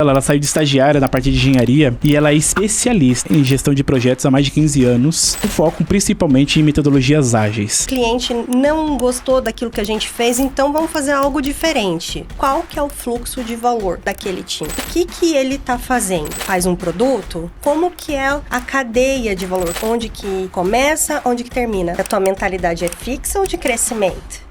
Ela saiu de estagiária na parte de engenharia e ela é especialista em gestão de projetos há mais de 15 anos, com foco principalmente em metodologias ágeis. O cliente não gostou daquilo que a gente fez, então vamos fazer algo diferente. Qual que é o fluxo de valor daquele time? O que ele está fazendo? Faz um produto? Como que é a cadeia de valor? Onde que começa, onde que termina? A tua mentalidade é fixa ou de crescimento?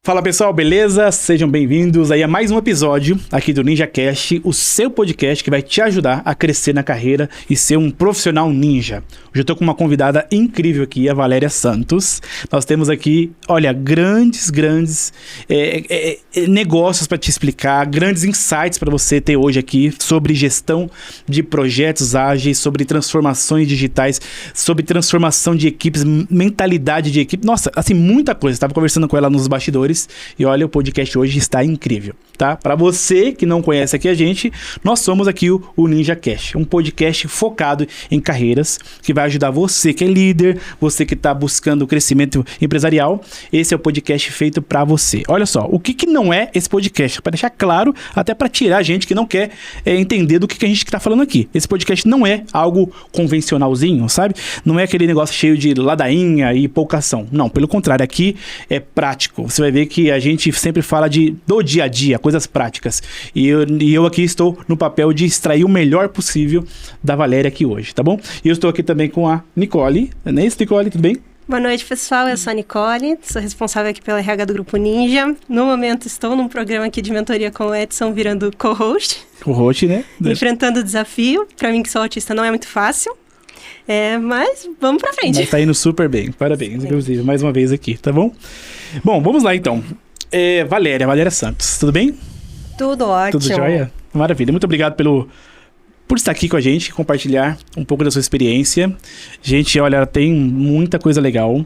Fala pessoal, beleza? Sejam bem-vindos aí a mais um episódio aqui do NinjaCast, o seu podcast que vai te ajudar a crescer na carreira e ser um profissional ninja. Hoje eu tô com uma convidada incrível aqui, a Valéria Santos. Nós temos aqui, olha, grandes negócios para te explicar, grandes insights para você ter hoje aqui sobre gestão de projetos ágeis, sobre transformações digitais, sobre transformação de equipes, mentalidade de equipe. Nossa, assim, muita coisa. Estava conversando com ela nos bastidores. E olha, o podcast hoje está incrível, tá? Para você que não conhece aqui a gente, nós somos aqui o NinjaCast, um podcast focado em carreiras, que vai ajudar você que é líder, você que está buscando crescimento empresarial. Esse é o podcast feito para você. Olha só, o que não é esse podcast? Para deixar claro, até para tirar a gente que não quer entender do que a gente está falando aqui. Esse podcast não é algo convencionalzinho, sabe? Não é aquele negócio cheio de ladainha e pouca ação. Não, pelo contrário, aqui é prático. Você vai ver que a gente sempre fala do dia a dia, coisas práticas. E eu aqui estou no papel de extrair o melhor possível da Valéria aqui hoje, tá bom? E eu estou aqui também com a Nicole. Não é isso, Nicole? Tudo bem? Boa noite, pessoal. Eu sou a Nicole, sou responsável aqui pela RH do Grupo Ninja. No momento estou num programa aqui de mentoria com o Edson, virando co-host. Co-host, né? Enfrentando o desafio. Para mim, que sou autista, não é muito fácil. Mas vamos pra frente. Mas tá indo super bem. Parabéns, inclusive, mais uma vez aqui, tá bom? Bom, vamos lá então. Valéria Santos, tudo bem? Tudo ótimo. Tudo jóia? Maravilha. Muito obrigado por estar aqui com a gente, compartilhar um pouco da sua experiência. Gente, olha, ela tem muita coisa legal.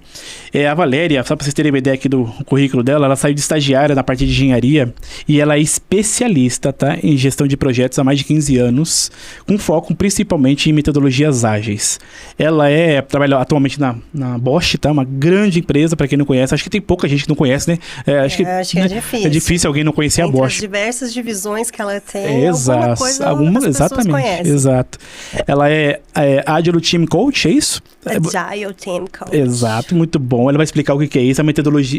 A Valéria, só para vocês terem uma ideia aqui do currículo dela, ela saiu de estagiária na parte de engenharia e ela é especialista, tá, em gestão de projetos há mais de 15 anos, com foco principalmente em metodologias ágeis. Ela trabalha atualmente na Bosch, tá, uma grande empresa, para quem não conhece. Acho que tem pouca gente que não conhece, né? Acho que é difícil. É difícil alguém não conhecer Entre a Bosch. as diversas divisões que ela tem, Exato. alguma coisa as pessoas conhecem. Exato. Ela é Agile Team Coach, é isso? Agile Team Coach. Exato, muito bom. Ela vai explicar o que é isso.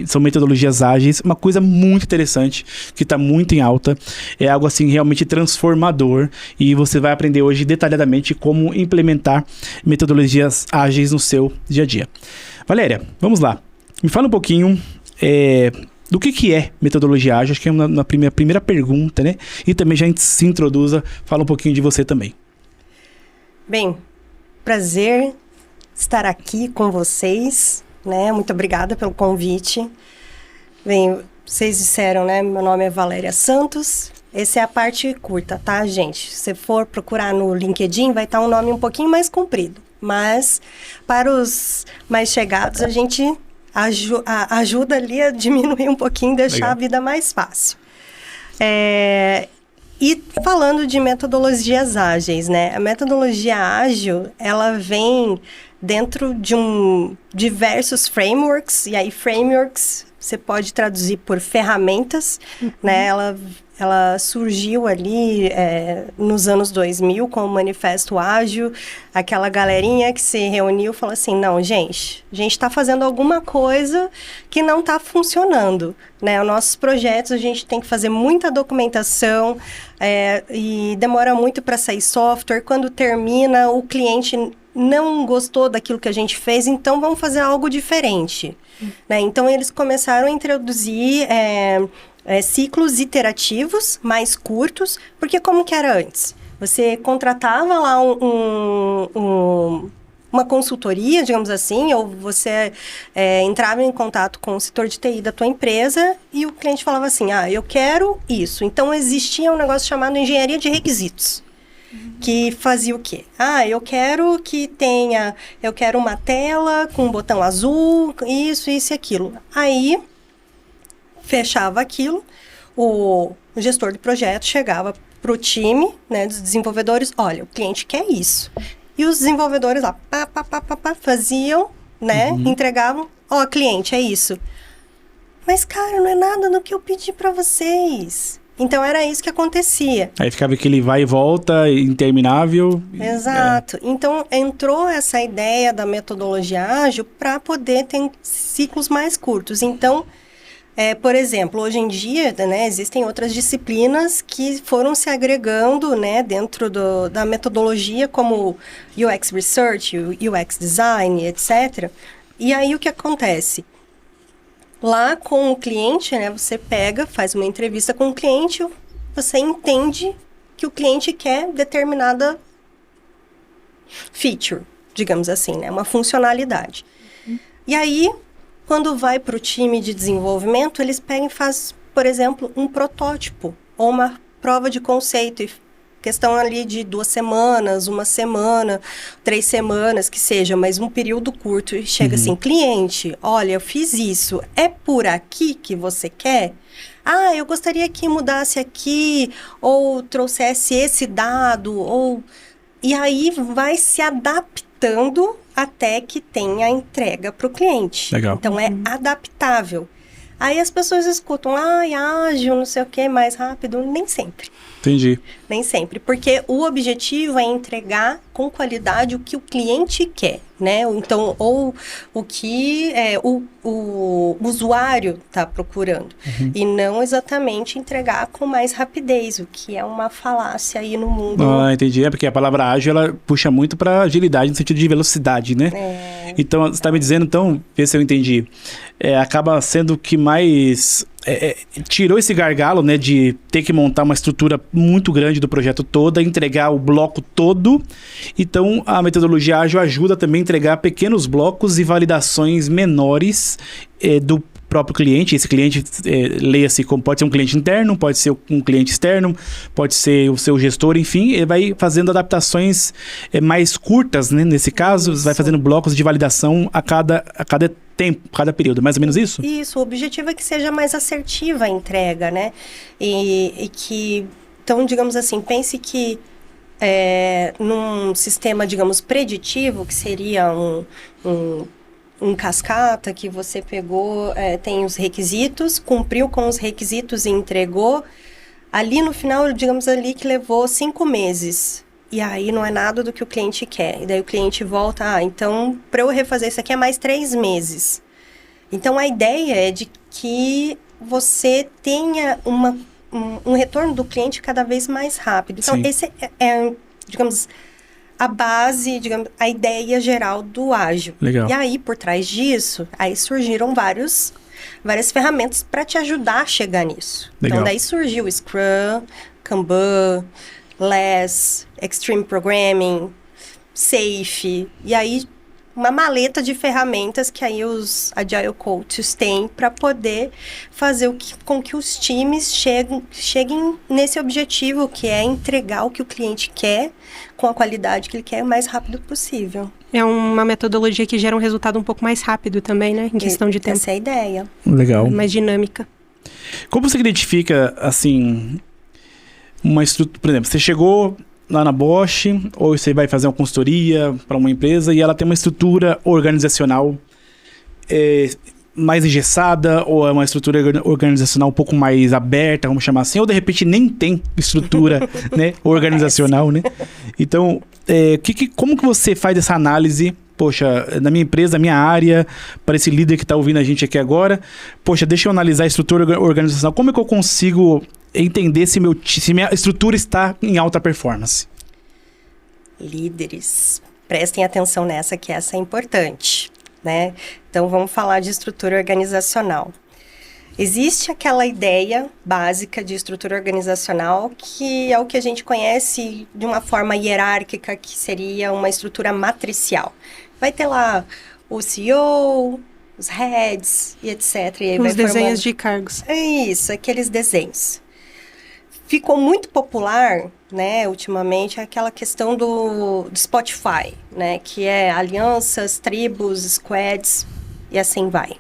São metodologias ágeis, uma coisa muito interessante, que está muito em alta. É algo assim realmente transformador e você vai aprender hoje detalhadamente como implementar metodologias ágeis no seu dia a dia. Valéria, vamos lá. Me fala um pouquinho do que é metodologia ágil. Acho que é uma primeira pergunta, né? E também já se introduza, fala um pouquinho de você também. Bem, prazer estar aqui com vocês, né? Muito obrigada pelo convite. Bem, vocês disseram, né? Meu nome é Valéria Santos. Essa é a parte curta, tá, gente? Se você for procurar no LinkedIn, vai estar um nome um pouquinho mais comprido. Mas, para os mais chegados, a gente ajuda ali a diminuir um pouquinho, deixar Legal. A vida mais fácil. E falando de metodologias ágeis, né? A metodologia ágil, ela vem dentro de diversos frameworks, e aí frameworks você pode traduzir por ferramentas, né? Ela surgiu ali nos anos 2000 com o Manifesto Ágil, aquela galerinha que se reuniu e falou assim, não, gente, a gente está fazendo alguma coisa que não está funcionando, né? Os nossos projetos, a gente tem que fazer muita documentação e demora muito para sair software. Quando termina, o cliente não gostou daquilo que a gente fez, então vamos fazer algo diferente, né? Então, eles começaram a introduzir ciclos iterativos mais curtos, porque como que era antes? Você contratava lá uma consultoria, digamos assim, ou você entrava em contato com o setor de TI da tua empresa e o cliente falava assim, eu quero isso. Então, existia um negócio chamado engenharia de requisitos. Que fazia o quê? Eu quero uma tela com um botão azul, isso e aquilo. Aí, fechava aquilo, o gestor do projeto chegava para o time, né, dos desenvolvedores, olha, o cliente quer isso. E os desenvolvedores lá, faziam, né, entregavam, cliente, é isso. Mas, cara, não é nada do que eu pedi para vocês. Então, era isso que acontecia. Aí ficava aquele vai e volta interminável. Exato. Então, entrou essa ideia da metodologia ágil para poder ter ciclos mais curtos. Então, por exemplo, hoje em dia, né, existem outras disciplinas que foram se agregando, né, dentro da metodologia, como UX Research, UX Design, etc. E aí, o que acontece? Lá com o cliente, né, você pega, faz uma entrevista com o cliente, você entende que o cliente quer determinada feature, digamos assim, né, uma funcionalidade. E aí, quando vai para o time de desenvolvimento, eles pegam e fazem, por exemplo, um protótipo ou uma prova de conceito. E questão ali de 2 semanas, 1 semana, 3 semanas, que seja, mas um período curto. E chega assim, cliente, olha, eu fiz isso, é por aqui que você quer? Ah, eu gostaria que mudasse aqui, ou trouxesse esse dado, ou... E aí vai se adaptando até que tenha a entrega para o cliente. Legal. Então, é adaptável. Aí as pessoas escutam, ágil, não sei o que, mais rápido. Nem sempre. Entendi. Nem sempre. Porque o objetivo é entregar com qualidade o que o cliente quer, né? Então, ou o que o usuário está procurando. E não exatamente entregar com mais rapidez, o que é uma falácia aí no mundo. Ah, entendi. É porque a palavra ágil, ela puxa muito para agilidade, no sentido de velocidade, né? Então, você está me dizendo, então, vê se eu entendi. Acaba sendo o que mais... tirou esse gargalo, né, de ter que montar uma estrutura muito grande do projeto todo, entregar o bloco todo. Então, a metodologia ágil ajuda também a entregar pequenos blocos e validações menores do próprio cliente. Esse cliente, leia-se como pode ser um cliente interno, pode ser um cliente externo, pode ser o seu gestor, enfim, ele vai fazendo adaptações mais curtas, né, nesse caso. Isso. Vai fazendo blocos de validação a cada tempo, cada período, mais ou menos isso? Isso, o objetivo é que seja mais assertiva a entrega, né? E que, então, digamos assim, pense que num sistema, digamos, preditivo, que seria um cascata, que você pegou, tem os requisitos, cumpriu com os requisitos e entregou, ali no final, digamos ali, que levou 5 meses. E aí não é nada do que o cliente quer. E daí o cliente volta, então, para eu refazer isso aqui é mais 3 meses. Então, a ideia é de que você tenha um retorno do cliente cada vez mais rápido. Então, esse digamos, a base, digamos, a ideia geral do ágil. Legal. E aí, por trás disso, aí surgiram várias ferramentas para te ajudar a chegar nisso. Legal. Então, daí surgiu o Scrum, Kanban, Less, Extreme Programming, Safe, e aí uma maleta de ferramentas que aí os Agile Coaches têm para poder fazer com que os times cheguem nesse objetivo, que é entregar o que o cliente quer, com a qualidade que ele quer, o mais rápido possível. É uma metodologia que gera um resultado um pouco mais rápido também, né? Em questão de tempo. Essa é a ideia. Legal. Mais dinâmica. Como você identifica, assim... uma estrutura, por exemplo, você chegou lá na Bosch, ou você vai fazer uma consultoria para uma empresa e ela tem uma estrutura organizacional mais engessada, ou é uma estrutura organizacional um pouco mais aberta, vamos chamar assim, ou de repente nem tem estrutura né, organizacional, né? Então, como que você faz essa análise? Poxa, na minha empresa, na minha área, para esse líder que está ouvindo a gente aqui agora, poxa, deixa eu analisar a estrutura organizacional, como é que eu consigo entender se minha estrutura está em alta performance? Líderes, prestem atenção nessa, que essa é importante, né? Então, vamos falar de estrutura organizacional. Existe aquela ideia básica de estrutura organizacional, que é o que a gente conhece de uma forma hierárquica, que seria uma estrutura matricial. Vai ter lá o CEO, os heads e etc. E aí os desenhos de cargos. É isso, aqueles desenhos. Ficou muito popular, né, ultimamente, aquela questão do Spotify, né, que é alianças, tribos, squads e assim vai.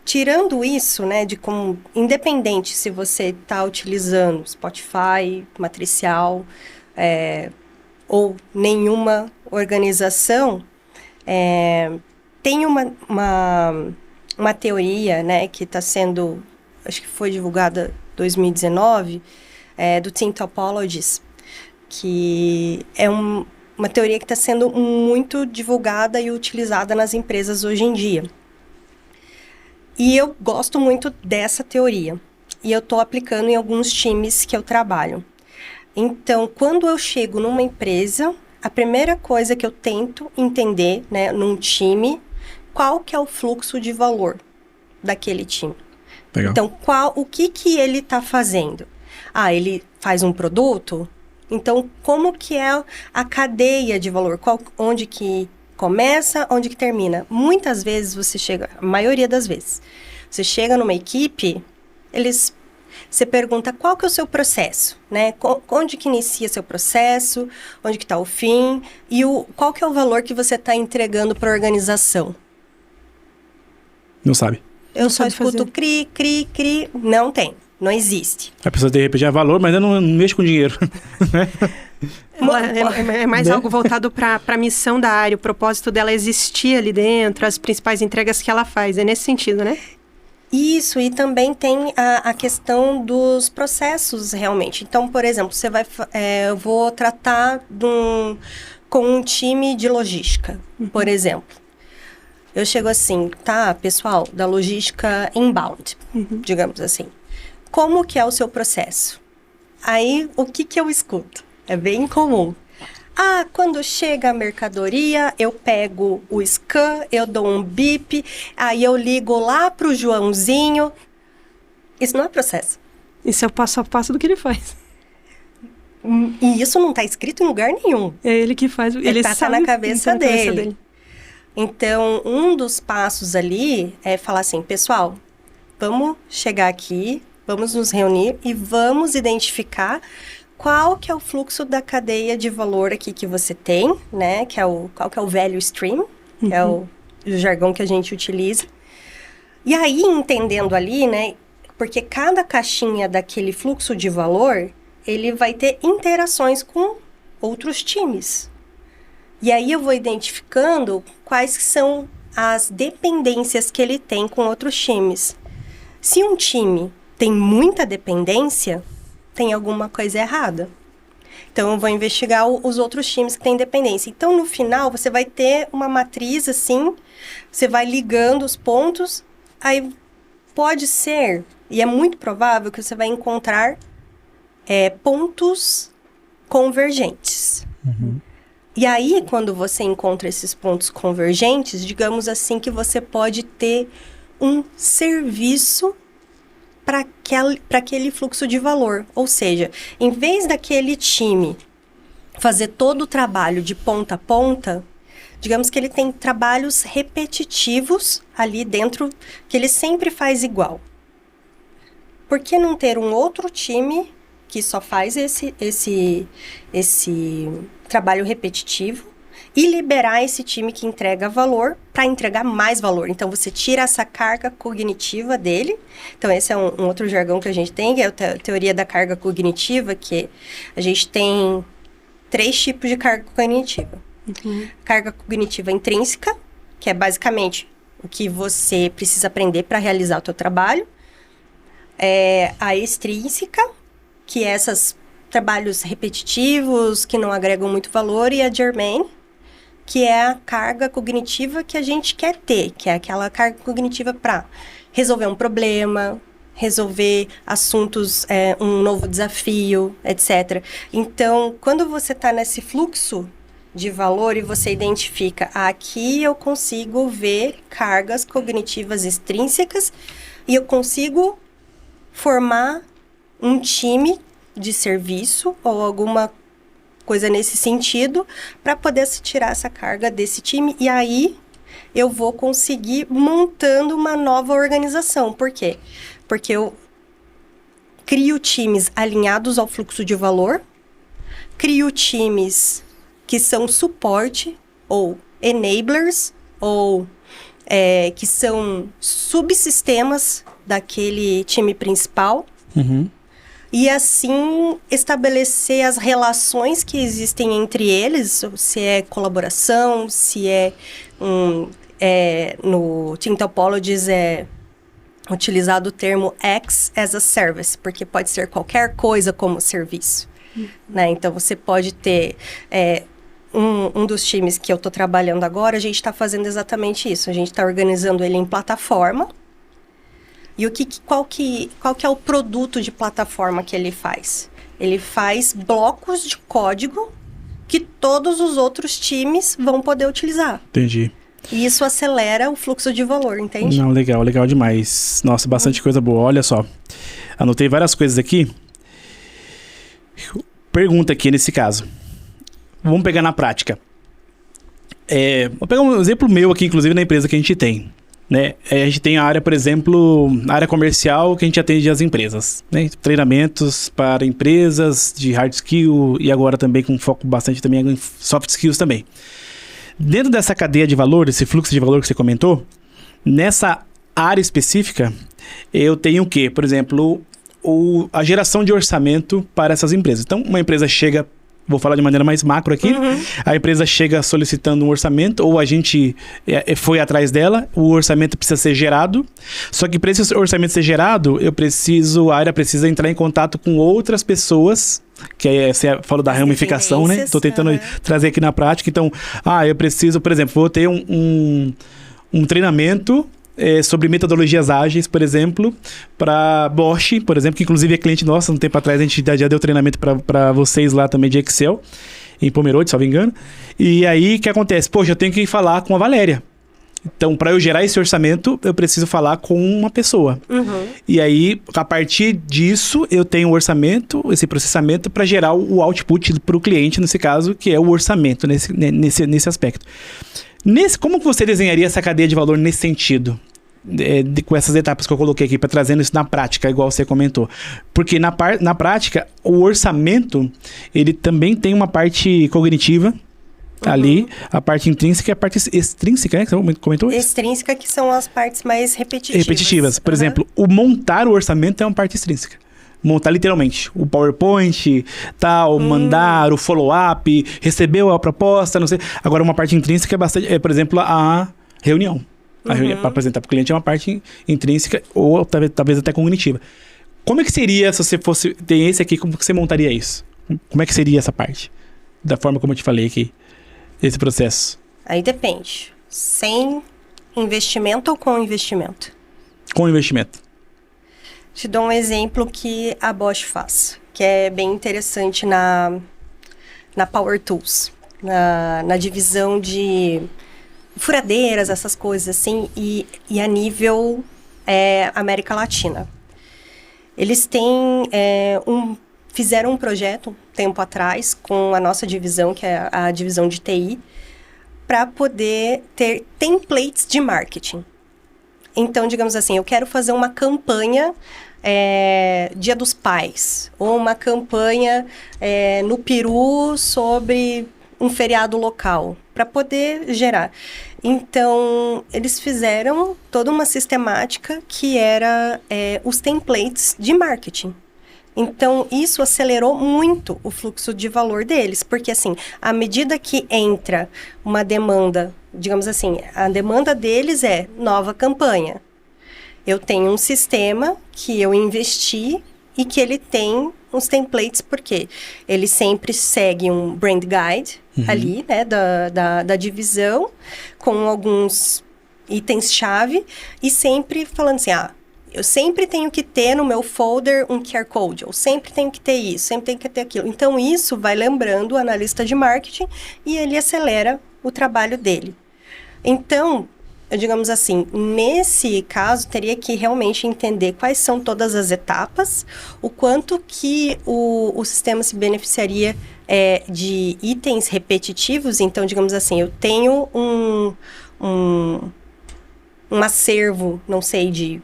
Tirando isso, né, de como, independente se você está utilizando Spotify, matricial, ou nenhuma organização, Tem uma teoria, né, que está sendo, acho que foi divulgada em 2019, do Team Topologies, que é uma teoria que está sendo muito divulgada e utilizada nas empresas hoje em dia. E eu gosto muito dessa teoria. E eu estou aplicando em alguns times que eu trabalho. Então, quando eu chego numa empresa, a primeira coisa que eu tento entender, né, num time, qual que é o fluxo de valor daquele time. Legal. Então, o que ele está fazendo? Ele faz um produto? Então, como que é a cadeia de valor? Onde que começa, onde que termina? Muitas vezes você chega, a maioria das vezes, você chega numa equipe, você pergunta qual que é o seu processo, né? Onde que inicia seu processo, onde que está o fim, e qual que é o valor que você está entregando para a organização? Não sabe. Eu só escuto cri, cri, cri, não existe. A pessoa de repente é valor, mas ainda não mexe com dinheiro. É mais algo voltado para a missão da área, o propósito dela existir ali dentro, as principais entregas que ela faz. É nesse sentido, né? Isso, e também tem a questão dos processos, realmente. Então, por exemplo, eu vou tratar com um time de logística, por exemplo. Eu chego assim, tá, pessoal, da logística inbound, digamos assim. Como que é o seu processo? Aí, o que eu escuto? É bem comum. Quando chega a mercadoria, eu pego o scan, eu dou um bip, aí eu ligo lá pro Joãozinho. Isso não é processo. Isso é o passo a passo do que ele faz. E isso não está escrito em lugar nenhum. É ele que faz. Ele tá na cabeça dele. Então, um dos passos ali é falar assim, pessoal, vamos chegar aqui, vamos nos reunir e vamos identificar qual que é o fluxo da cadeia de valor aqui que você tem, né? Qual que é o value stream, que é o jargão que a gente utiliza. E aí, entendendo ali, né? Porque cada caixinha daquele fluxo de valor, ele vai ter interações com outros times. E aí eu vou identificando quais são as dependências que ele tem com outros times. Se um time tem muita dependência, tem alguma coisa errada. Então, eu vou investigar os outros times que têm dependência. Então, no final, você vai ter uma matriz assim, você vai ligando os pontos, aí pode ser, e é muito provável que você vai encontrar pontos convergentes. E aí, quando você encontra esses pontos convergentes, digamos assim que você pode ter um serviço para aquele fluxo de valor. Ou seja, em vez daquele time fazer todo o trabalho de ponta a ponta, digamos que ele tem trabalhos repetitivos ali dentro, que ele sempre faz igual. Por que não ter um outro time que só faz esse trabalho repetitivo e liberar esse time que entrega valor para entregar mais valor? Então, você tira essa carga cognitiva dele. Então, esse é um outro jargão que a gente tem, que é a teoria da carga cognitiva, que a gente tem 3 tipos de carga cognitiva. Carga cognitiva intrínseca, que é basicamente o que você precisa aprender para realizar o teu trabalho. A extrínseca, que é esses trabalhos repetitivos, que não agregam muito valor, e a germane, que é a carga cognitiva que a gente quer ter, que é aquela carga cognitiva para resolver um problema, resolver assuntos, um novo desafio, etc. Então, quando você está nesse fluxo de valor e você identifica, aqui eu consigo ver cargas cognitivas extrínsecas e eu consigo formar um time de serviço ou alguma coisa nesse sentido para poder se tirar essa carga desse time, e aí eu vou conseguir montando uma nova organização. Por quê? Porque eu crio times alinhados ao fluxo de valor, crio times que são suporte ou enablers ou que são subsistemas daquele time principal. E assim estabelecer as relações que existem entre eles, se é colaboração, se é no Team Topologies é utilizado o termo X as a Service, porque pode ser qualquer coisa como serviço. Né? Então, você pode ter... Um dos times que eu estou trabalhando agora, a gente está fazendo exatamente isso. A gente está organizando ele em plataforma. E qual que é o produto de plataforma que ele faz? Ele faz blocos de código que todos os outros times vão poder utilizar. Entendi. E isso acelera o fluxo de valor, entende? Não, legal demais. Nossa, bastante coisa boa. Olha só, anotei várias coisas aqui. Pergunta aqui nesse caso. Vamos pegar na prática. Vou pegar um exemplo meu aqui, inclusive, na empresa que a gente tem. Né? A gente tem a área, por exemplo, a área comercial que a gente atende as empresas. Né? Treinamentos para empresas de hard skill e agora também com foco bastante também em soft skills também. Dentro dessa cadeia de valor, esse fluxo de valor que você comentou, nessa área específica, eu tenho o quê? Por exemplo, a geração de orçamento para essas empresas. Então, uma empresa chega... Vou falar de maneira mais macro aqui. A empresa chega solicitando um orçamento, ou a gente foi atrás dela, o orçamento precisa ser gerado. Só que para esse orçamento ser gerado, a área precisa entrar em contato com outras pessoas, que você falou da ramificação, né? Estou tentando trazer aqui na prática. Então, eu preciso, por exemplo, vou ter um treinamento sobre metodologias ágeis, por exemplo, para Bosch, por exemplo, que inclusive é cliente nosso. Um tempo atrás a gente já deu treinamento para vocês lá também de Excel, em Pomerode, se não me engano. E aí, o que acontece? Poxa, eu tenho que falar com a Valéria. Então, para eu gerar esse orçamento, eu preciso falar com uma pessoa. E aí, a partir disso, eu tenho o orçamento, esse processamento, para gerar o output para o cliente, nesse caso, que é o orçamento, nesse aspecto. Como que você desenharia essa cadeia de valor nesse sentido? Com essas etapas que eu coloquei aqui, para trazendo isso na prática, igual você comentou. Porque na prática, o orçamento, ele também tem uma parte cognitiva ali, a parte intrínseca e a parte extrínseca, né? Que você comentou isso? Extrínseca, que são as partes mais repetitivas. Por exemplo, o montar o orçamento é uma parte extrínseca. Montar literalmente o PowerPoint, mandar o follow-up, recebeu a proposta, não sei. Agora, uma parte intrínseca é bastante, por exemplo, a reunião. A reunião para apresentar para o cliente é uma parte intrínseca ou talvez até cognitiva. Como é que seria, se você fosse ter esse aqui, como que você montaria isso? Como é que seria essa parte? Da forma como eu te falei aqui, esse processo. Aí depende. Sem investimento ou com investimento? Com investimento. Te dou um exemplo que a Bosch faz, que é bem interessante na Power Tools, na divisão de furadeiras, essas coisas assim, e a nível América Latina. Eles têm fizeram um projeto tempo atrás com a nossa divisão, que é a divisão de TI, para poder ter templates de marketing. Então, digamos assim, eu quero fazer uma campanha Dia dos Pais, ou uma campanha no Peru sobre um feriado local, para poder gerar. Então, eles fizeram toda uma sistemática que era os templates de marketing. Então, isso acelerou muito o fluxo de valor deles, porque assim, à medida que entra uma demanda, digamos assim, a demanda deles é nova campanha. Eu tenho um sistema que eu investi e que ele tem os templates, porque ele sempre segue um brand guide ali, né, da divisão, com alguns itens-chave, e sempre falando assim, eu sempre tenho que ter no meu folder um QR Code, eu sempre tenho que ter isso, sempre tenho que ter aquilo. Então, isso vai lembrando o analista de marketing e ele acelera o trabalho dele. Então, digamos assim, nesse caso, teria que realmente entender quais são todas as etapas, o quanto que o sistema se beneficiaria de itens repetitivos. Então, digamos assim, eu tenho um acervo, não sei, de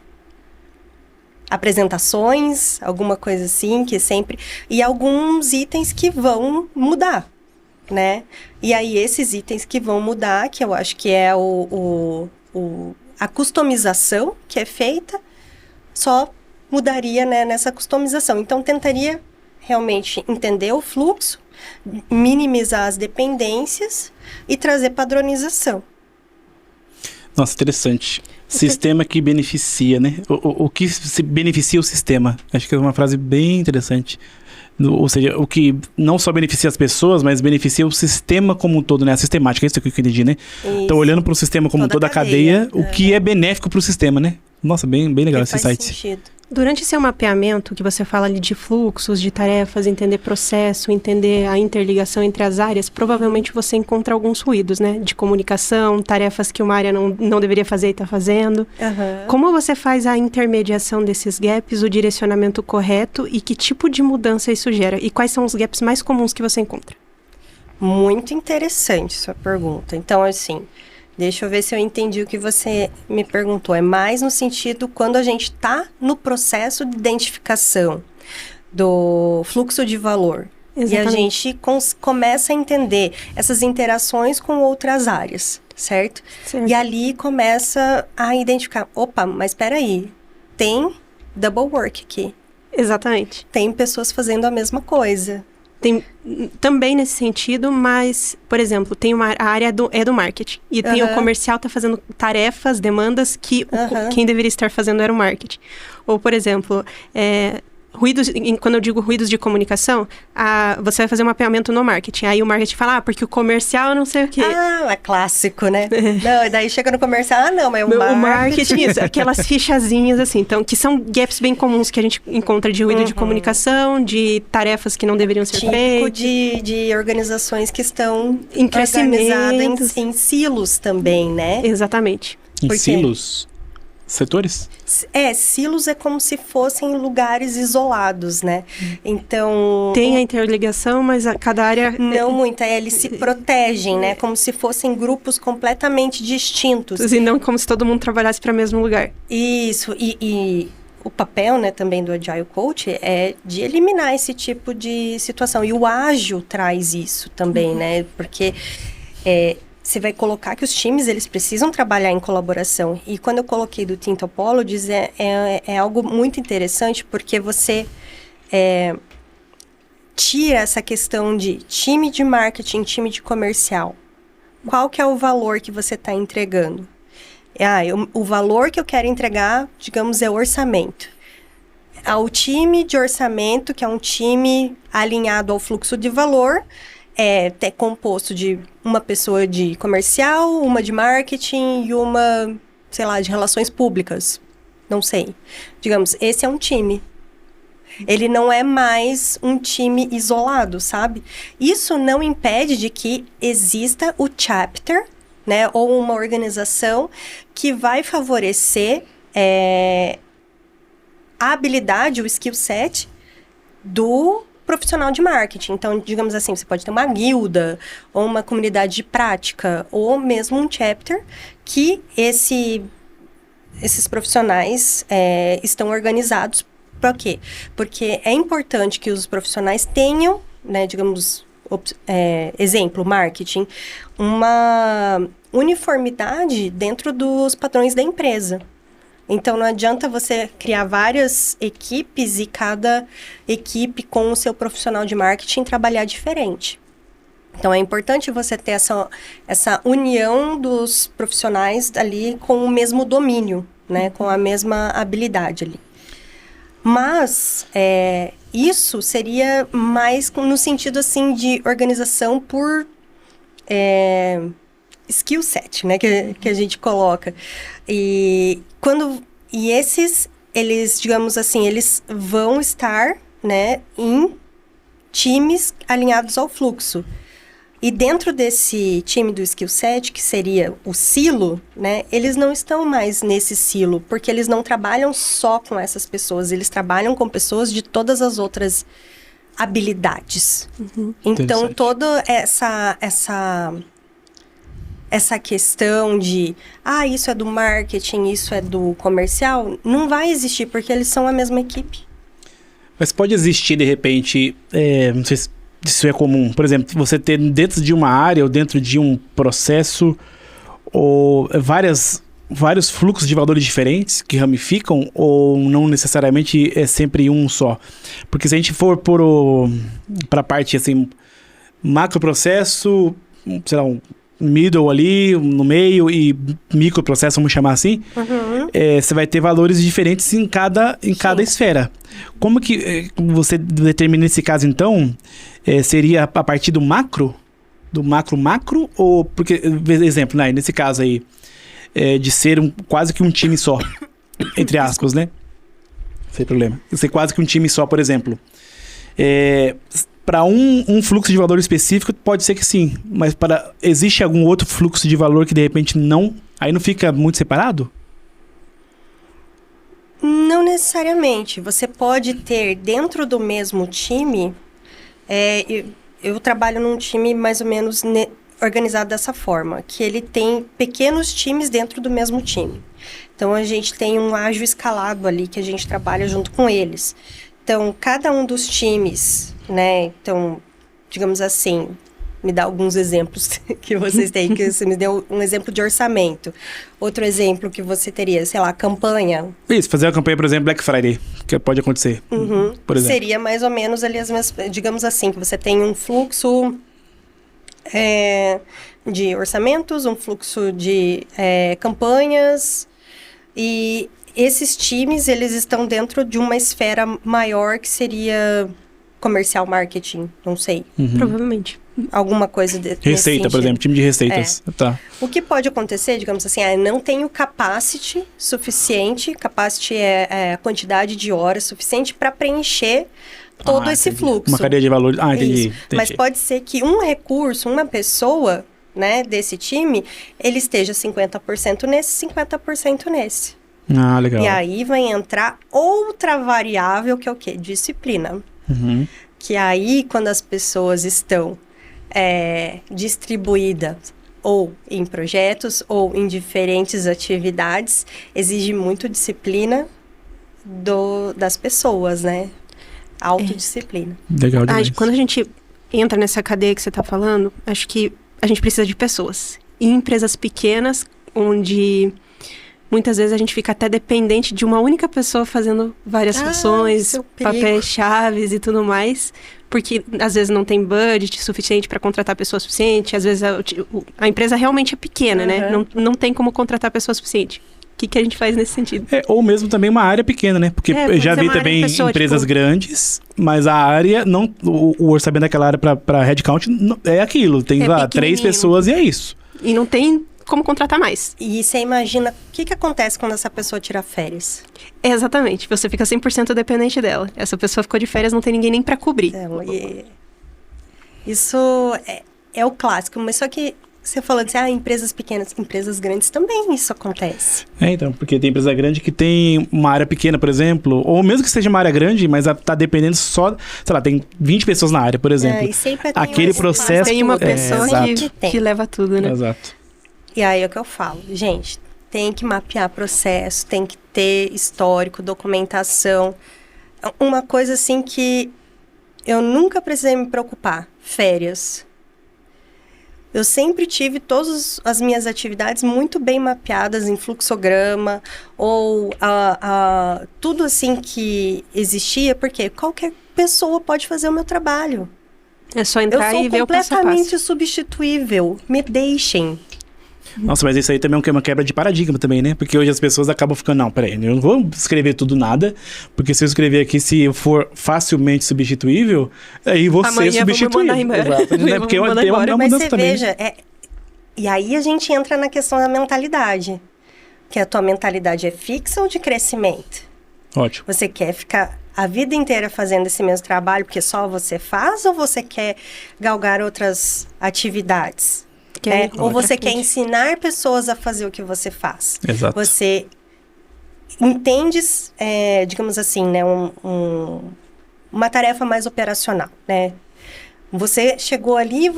apresentações, alguma coisa assim, que sempre... E alguns itens que vão mudar, né? E aí, esses itens que vão mudar, que eu acho que é a customização que é feita, só mudaria, né, nessa customização. Então, tentaria realmente entender o fluxo, minimizar as dependências e trazer padronização. Nossa, interessante. Sistema que beneficia, né? O que se beneficia o sistema. Acho que é uma frase bem interessante. Ou seja, o que não só beneficia as pessoas, mas beneficia o sistema como um todo, né? A sistemática, é isso que eu entendi, né? Então, olhando para o sistema como toda a cadeia, o que é benéfico para o sistema, né? Nossa, bem legal esse site. Sentido. Durante seu mapeamento, que você fala ali de fluxos, de tarefas, entender processo, entender a interligação entre as áreas, provavelmente você encontra alguns ruídos, né? De comunicação, tarefas que uma área não deveria fazer e está fazendo. Uhum. Como você faz a intermediação desses gaps, o direcionamento correto e que tipo de mudança isso gera? E quais são os gaps mais comuns que você encontra? Muito interessante sua pergunta. Então, assim, deixa eu ver se eu entendi o que você me perguntou. É mais no sentido quando a gente está no processo de identificação do fluxo de valor. Exatamente. E a gente começa a entender essas interações com outras áreas, certo? E ali começa a identificar, opa, mas espera aí, tem double work aqui. Exatamente. Tem pessoas fazendo a mesma coisa. Tem também nesse sentido, mas, por exemplo, tem a área do marketing. E tem o comercial tá fazendo tarefas, demandas que quem deveria estar fazendo era o marketing. Ou, por exemplo, ruídos, quando eu digo ruídos de comunicação, você vai fazer um mapeamento no marketing. Aí o marketing fala, porque o comercial não sei o quê. É clássico, né? Não, e daí chega no comercial, não, mas o marketing, isso, aquelas fichazinhas assim, então, que são gaps bem comuns que a gente encontra de ruído de comunicação, de tarefas que não deveriam ser feitas. De organizações que estão em crescimento, em silos também, né? Exatamente. Em silos? Setores? Silos é como se fossem lugares isolados, né? Então... Tem a interligação, mas cada área... Não muito, eles se protegem, né? Como se fossem grupos completamente distintos. E não como se todo mundo trabalhasse para o mesmo lugar. Isso, e o papel, né, também do Agile Coach é de eliminar esse tipo de situação. E o ágil traz isso também, né? Porque... você vai colocar que os times, eles precisam trabalhar em colaboração. E quando eu coloquei do Team Topologies, é algo muito interessante, porque você tira essa questão de time de marketing, time de comercial. Qual que é o valor que você está entregando? O valor que eu quero entregar, digamos, é orçamento. O time de orçamento, que é um time alinhado ao fluxo de valor... é composto de uma pessoa de comercial, uma de marketing e uma, sei lá, de relações públicas. Não sei. Digamos, esse é um time. Ele não é mais um time isolado, sabe? Isso não impede de que exista o chapter, né? Ou uma organização que vai favorecer a habilidade, o skill set do profissional de marketing. Então, digamos assim, você pode ter uma guilda, ou uma comunidade de prática, ou mesmo um chapter, que esses profissionais estão organizados para quê? Porque é importante que os profissionais tenham, né, digamos, exemplo, marketing, uma uniformidade dentro dos padrões da empresa. Então, não adianta você criar várias equipes e cada equipe com o seu profissional de marketing trabalhar diferente. Então, é importante você ter essa união dos profissionais ali com o mesmo domínio, né? Com a mesma habilidade ali. Mas, isso seria mais no sentido, assim, de organização por... skill set, né, que a gente coloca. E esses, eles, digamos assim, eles vão estar, né, em times alinhados ao fluxo. E dentro desse time do skill set, que seria o silo, né, eles não estão mais nesse silo, porque eles não trabalham só com essas pessoas, eles trabalham com pessoas de todas as outras habilidades. Então, toda essa questão de, isso é do marketing, isso é do comercial, não vai existir, porque eles são a mesma equipe. Mas pode existir, de repente, não sei se isso é comum, por exemplo, você ter dentro de uma área ou dentro de um processo, ou vários fluxos de valores diferentes que ramificam, ou não necessariamente é sempre um só? Porque se a gente for para a parte, assim, macro processo, sei lá, middle ali, no meio e microprocesso, vamos chamar assim, você vai ter valores diferentes em cada esfera. Como que você determina esse caso, então? Seria a partir do macro? Do macro? Ou, porque, exemplo, né, nesse caso aí, de ser quase que um time só, entre aspas, né? Sem problema. Ser quase que um time só, por exemplo. Para um fluxo de valor específico, pode ser que sim. Mas existe algum outro fluxo de valor que de repente não... Aí não fica muito separado? Não necessariamente. Você pode ter dentro do mesmo time... Eu trabalho num time mais ou menos organizado dessa forma, que ele tem pequenos times dentro do mesmo time. Então, a gente tem um ágil escalado ali, que a gente trabalha junto com eles. Então, cada um dos times, né? Então, digamos assim, me dá alguns exemplos que vocês têm, que você me deu um exemplo de orçamento. Outro exemplo que você teria, sei lá, campanha. Isso, fazer uma campanha, por exemplo, Black Friday, que pode acontecer, por exemplo. Seria mais ou menos ali as mesmas, digamos assim, que você tem um fluxo de orçamentos, um fluxo de campanhas, e esses times, eles estão dentro de uma esfera maior que seria comercial marketing, não sei. Provavelmente. Alguma coisa Receita, por exemplo, time de receitas. Tá. O que pode acontecer, digamos assim, não tenho capacity suficiente, capacity é a quantidade de horas suficiente para preencher todo esse fluxo. Uma cadeia de valores. Entendi. Mas pode ser que um recurso, uma pessoa, né, desse time, ele esteja 50% nesse, 50% nesse. Legal. E aí vai entrar outra variável, que é o quê? Disciplina. Que aí, quando as pessoas estão distribuídas ou em projetos ou em diferentes atividades, exige muito disciplina das pessoas, né? Autodisciplina. Legal demais. Quando a gente entra nessa cadeia que você está falando, acho que a gente precisa de pessoas. E em empresas pequenas, onde muitas vezes a gente fica até dependente de uma única pessoa fazendo várias funções, papéis chaves e tudo mais, porque às vezes não tem budget suficiente para contratar pessoa suficiente, às vezes a empresa realmente é pequena, né? Não tem como contratar pessoa suficiente. O que a gente faz nesse sentido? Ou mesmo também uma área pequena, né? Porque eu já vi também empresas grandes, mas a área, o orçamento daquela área para headcount é aquilo. Tem lá 3 pessoas e é isso. E não tem como contratar mais. E você imagina o que acontece quando essa pessoa tira férias? Exatamente. Você fica 100% dependente dela. Essa pessoa ficou de férias, não tem ninguém nem para cobrir. Isso é o clássico. Mas só que você falou de empresas pequenas, empresas grandes também isso acontece. Então, porque tem empresa grande que tem uma área pequena, por exemplo, ou mesmo que seja uma área grande, mas tá dependendo só, sei lá, tem 20 pessoas na área, por exemplo. E sempre tem aquele processo tem uma pessoa que leva tudo, né? Exato. E aí é o que eu falo, gente, tem que mapear processo, tem que ter histórico, documentação. Uma coisa assim que eu nunca precisei me preocupar, férias. Eu sempre tive todas as minhas atividades muito bem mapeadas em fluxograma, ou tudo assim que existia, porque qualquer pessoa pode fazer o meu trabalho. É só entrar e ver o passo a passo. Eu sou completamente substituível, me deixem. Nossa, mas isso aí também é uma quebra de paradigma também, né? Porque hoje as pessoas acabam ficando, não, peraí, eu não vou escrever tudo nada, porque se eu escrever aqui, se eu for facilmente substituível, aí você é substituível. Exato, né? Porque é uma mas mudança você também. Veja, e aí a gente entra na questão da mentalidade, que a tua mentalidade é fixa ou de crescimento? Ótimo. Você quer ficar a vida inteira fazendo esse mesmo trabalho porque só você faz, ou você quer galgar outras atividades? Ou você quer ensinar pessoas a fazer o que você faz. Exato. Você entende, digamos assim, né, uma tarefa mais operacional, né? Você chegou ali e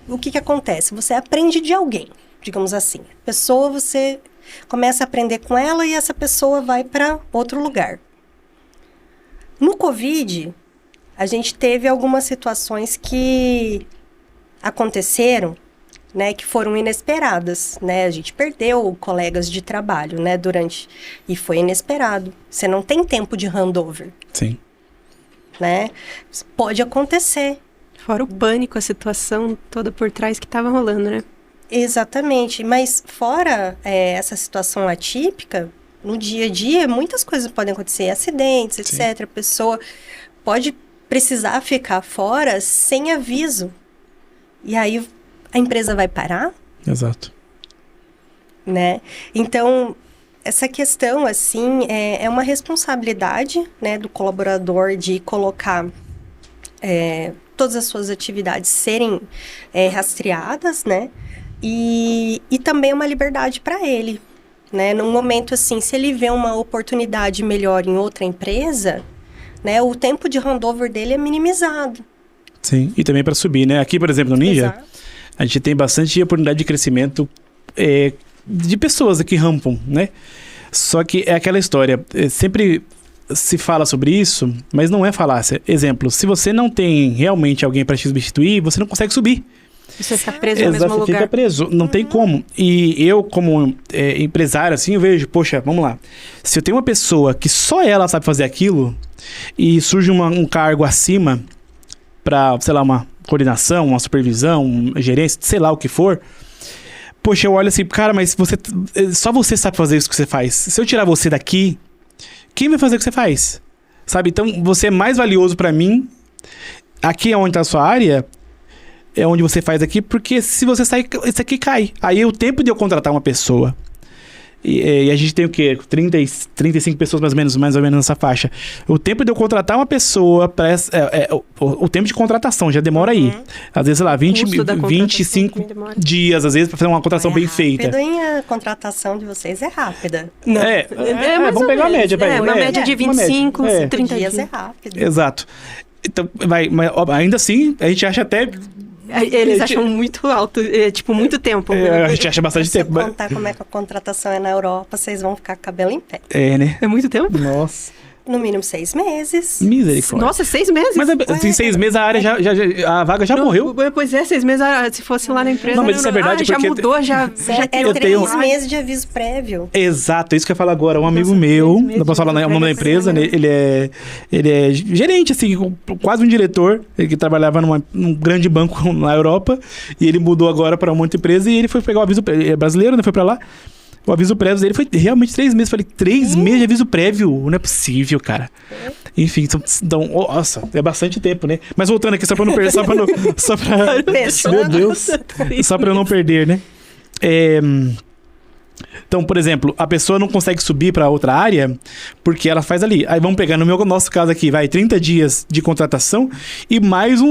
o que acontece? Você aprende de alguém, digamos assim. A pessoa, você começa a aprender com ela e essa pessoa vai para outro lugar. No Covid, a gente teve algumas situações que aconteceram, né, que foram inesperadas, né? A gente perdeu colegas de trabalho, né, e foi inesperado. Você não tem tempo de handover. Sim. Né? Pode acontecer. Fora o pânico, a situação toda por trás que estava rolando, né? Exatamente, mas fora essa situação atípica, no dia a dia, muitas coisas podem acontecer, acidentes, etc. A pessoa pode precisar ficar fora sem aviso. E aí a empresa vai parar? Exato. Né? Então, essa questão, assim, é uma responsabilidade, né, do colaborador de colocar todas as suas atividades serem rastreadas, né? E também uma liberdade para ele, né? Num momento assim, se ele vê uma oportunidade melhor em outra empresa, né, o tempo de handover dele é minimizado. Sim, e também para subir, né? Aqui, por exemplo, no Ninja, Exato. a gente tem bastante oportunidade de crescimento de pessoas que rampam, né? Só que é aquela história, sempre se fala sobre isso, mas não é falácia. Exemplo, se você não tem realmente alguém para te substituir, você não consegue subir. Você fica preso no mesmo Você lugar. fica preso, não tem como. E eu, como empresário, assim, eu vejo, poxa, vamos lá. Se eu tenho uma pessoa que só ela sabe fazer aquilo, e surge um cargo acima para, sei lá, uma coordenação, uma supervisão, uma gerência, sei lá o que for, poxa, eu olho assim, cara, mas só você sabe fazer isso que você faz. Se eu tirar você daqui, quem vai fazer o que você faz? Sabe? Então, você é mais valioso para mim. Aqui é onde tá a sua área, é onde você faz aqui, porque se você sair, isso aqui cai. Aí o tempo de eu contratar uma pessoa, e a gente tem o quê? 35 pessoas mais ou menos nessa faixa. O tempo de eu contratar uma pessoa, o tempo de contratação já demora aí. Às vezes, sei lá, 25 dias, às vezes, para fazer uma contratação bem feita. A contratação de vocês é rápida. Não. Vamos pegar a média. Uma média de 25, 30 dias. É rápido. Exato. Então, mas ainda assim, a gente acha até... Eles acham muito alto, tipo, muito tempo. A gente acha bastante tempo. Se eu contar como é que a contratação é na Europa, vocês vão ficar com o cabelo em pé. Né? É muito tempo? Nossa. No mínimo 6 meses. Misericórdia. Nossa, 6 meses? Mas em 6 meses a área a vaga já morreu. Pois é, 6 meses, se fosse lá na empresa... Não, mas isso é verdade já porque... mudou, já... É 3 meses de aviso prévio. Exato, é isso que eu falo agora. Um amigo meu, não posso falar o nome da empresa, né? Ele é gerente, assim, quase um diretor, ele que trabalhava num grande banco na Europa, e ele mudou agora para uma outra empresa, e ele foi pegar o aviso prévio. Ele é brasileiro, né? Foi para lá. O aviso prévio dele foi realmente 3 meses. Falei, 3 meses de aviso prévio? Não é possível, cara. Enfim, então, nossa, é bastante tempo, né? Mas voltando aqui, só pra não perder, meu Deus. Só pra eu não perder, né? Então, por exemplo, a pessoa não consegue subir pra outra área porque ela faz ali. Aí vamos pegar no nosso caso aqui, 30 dias de contratação e mais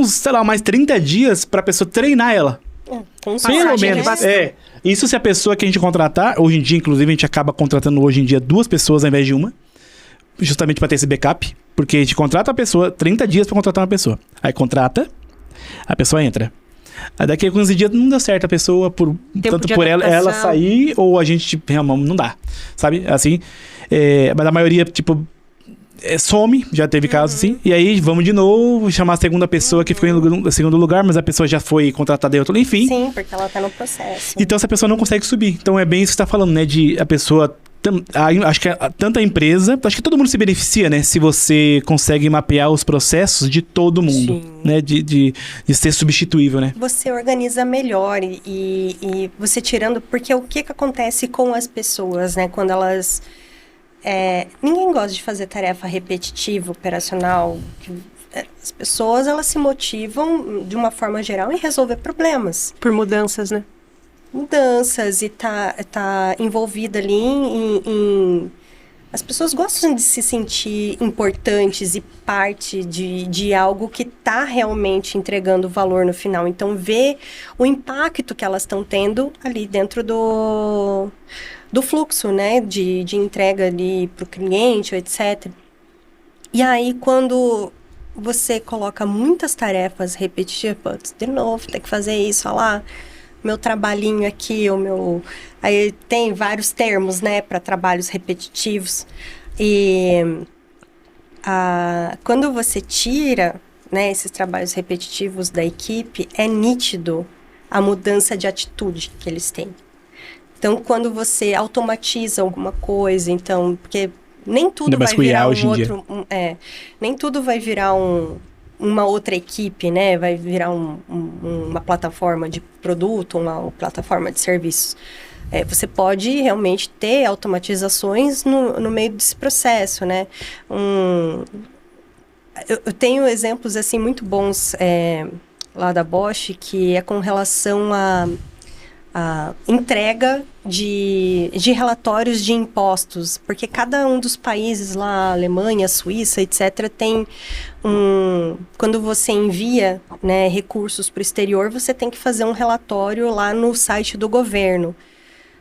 mais 30 dias pra pessoa treinar ela. Pelo menos, Isso se a pessoa que a gente contratar, hoje em dia, inclusive, a gente acaba contratando hoje em dia 2 pessoas ao invés de uma, justamente para ter esse backup, porque a gente contrata a pessoa, 30 dias para contratar uma pessoa. Aí contrata, a pessoa entra. Aí daqui a 15 dias não deu certo a pessoa, tanto por ela sair, ou a gente, não dá, sabe? Assim, mas a maioria, some, já teve casos assim, e aí vamos de novo chamar a segunda pessoa que ficou em segundo lugar, mas a pessoa já foi contratada em outro, enfim. Sim, porque ela tá no processo. Então essa pessoa não consegue subir. Então é bem isso que você tá falando, né? De a pessoa... acho que tanto a empresa... Acho que todo mundo se beneficia, né? Se você consegue mapear os processos de todo mundo. Sim. Né? De ser substituível, né? Você organiza melhor e você tirando... Porque o que acontece com as pessoas, né? Quando elas... ninguém gosta de fazer tarefa repetitiva, operacional. As pessoas, elas se motivam, de uma forma geral, em resolver problemas. Por mudanças, né? Mudanças e tá envolvida ali em... As pessoas gostam de se sentir importantes e parte de algo que tá realmente entregando valor no final. Então, ver o impacto que elas estão tendo ali dentro do fluxo, né, de entrega ali para o cliente, etc. E aí, quando você coloca muitas tarefas repetitivas, de novo, tem que fazer isso, olha lá, meu trabalhinho aqui, aí tem vários termos, né, para trabalhos repetitivos. E quando você tira, né, esses trabalhos repetitivos da equipe, é nítido a mudança de atitude que eles têm. Então, quando você automatiza alguma coisa, então, porque nem tudo vai virar nem tudo vai virar um uma outra equipe, né? Vai virar uma plataforma de produto, uma plataforma de serviços. Você pode realmente ter automatizações no meio desse processo, né? Eu tenho exemplos, assim, muito bons lá da Bosch, que é com relação à entrega de relatórios de impostos, porque cada um dos países lá, Alemanha, Suíça, etc., tem quando você envia, né, recursos para o exterior, você tem que fazer um relatório lá no site do governo.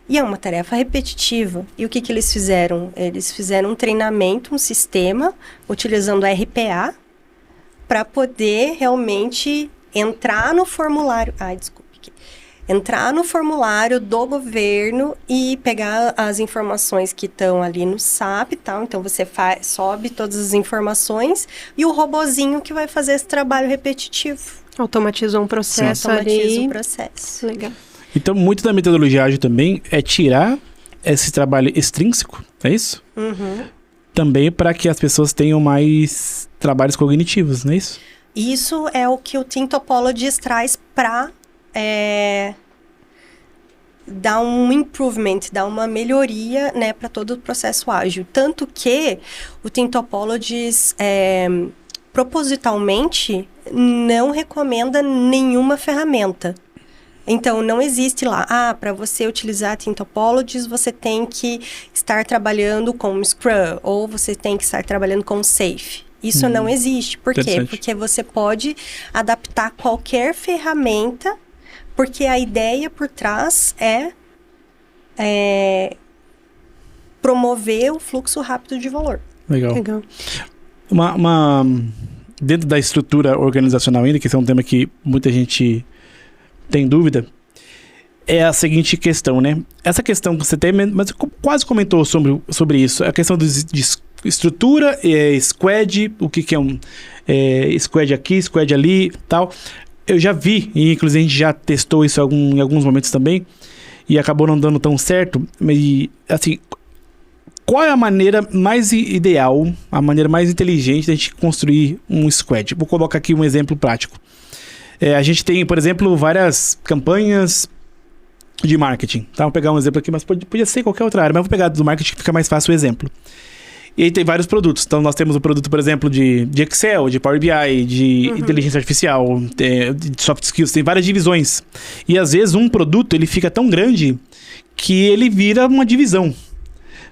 E é uma tarefa repetitiva. E o que eles fizeram? Eles fizeram um treinamento, um sistema, utilizando RPA, para poder realmente entrar no formulário... Entrar no formulário do governo e pegar as informações que estão ali no SAP e tal. Então, você sobe todas as informações e o robozinho que vai fazer esse trabalho repetitivo. Automatizou um processo ali. Automatiza o processo. Legal. Então, muito da metodologia ágil também é tirar esse trabalho extrínseco, é isso? Uhum. Também para que as pessoas tenham mais trabalhos cognitivos, não é isso? Isso é o que o Team Topologies traz para dar um improvement, dar uma melhoria, né, para todo o processo ágil. Tanto que o Team Topologies, propositalmente, não recomenda nenhuma ferramenta. Então, não existe lá, para você utilizar Team Topologies, você tem que estar trabalhando com Scrum, ou você tem que estar trabalhando com Safe. Isso não existe. Por quê? Porque você pode adaptar qualquer ferramenta, porque a ideia por trás é promover o fluxo rápido de valor. Legal. Dentro da estrutura organizacional ainda, que esse é um tema que muita gente tem dúvida, é a seguinte questão, né? Essa questão que você tem, mas quase comentou sobre isso, a questão de estrutura, squad, o que é squad aqui, squad ali, tal. Eu já vi, e inclusive a gente já testou isso em alguns momentos também, e acabou não dando tão certo, mas assim, qual é a maneira mais ideal, a maneira mais inteligente de a gente construir um squad? Vou colocar aqui um exemplo prático. A gente tem, por exemplo, várias campanhas de marketing. Tá? Vou pegar um exemplo aqui, mas podia ser qualquer outra área, mas vou pegar do marketing que fica mais fácil o exemplo. E aí tem vários produtos. Então, nós temos o produto, por exemplo, de Excel, de Power BI, de inteligência artificial, de soft skills. Tem várias divisões. E, às vezes, um produto, ele fica tão grande que ele vira uma divisão.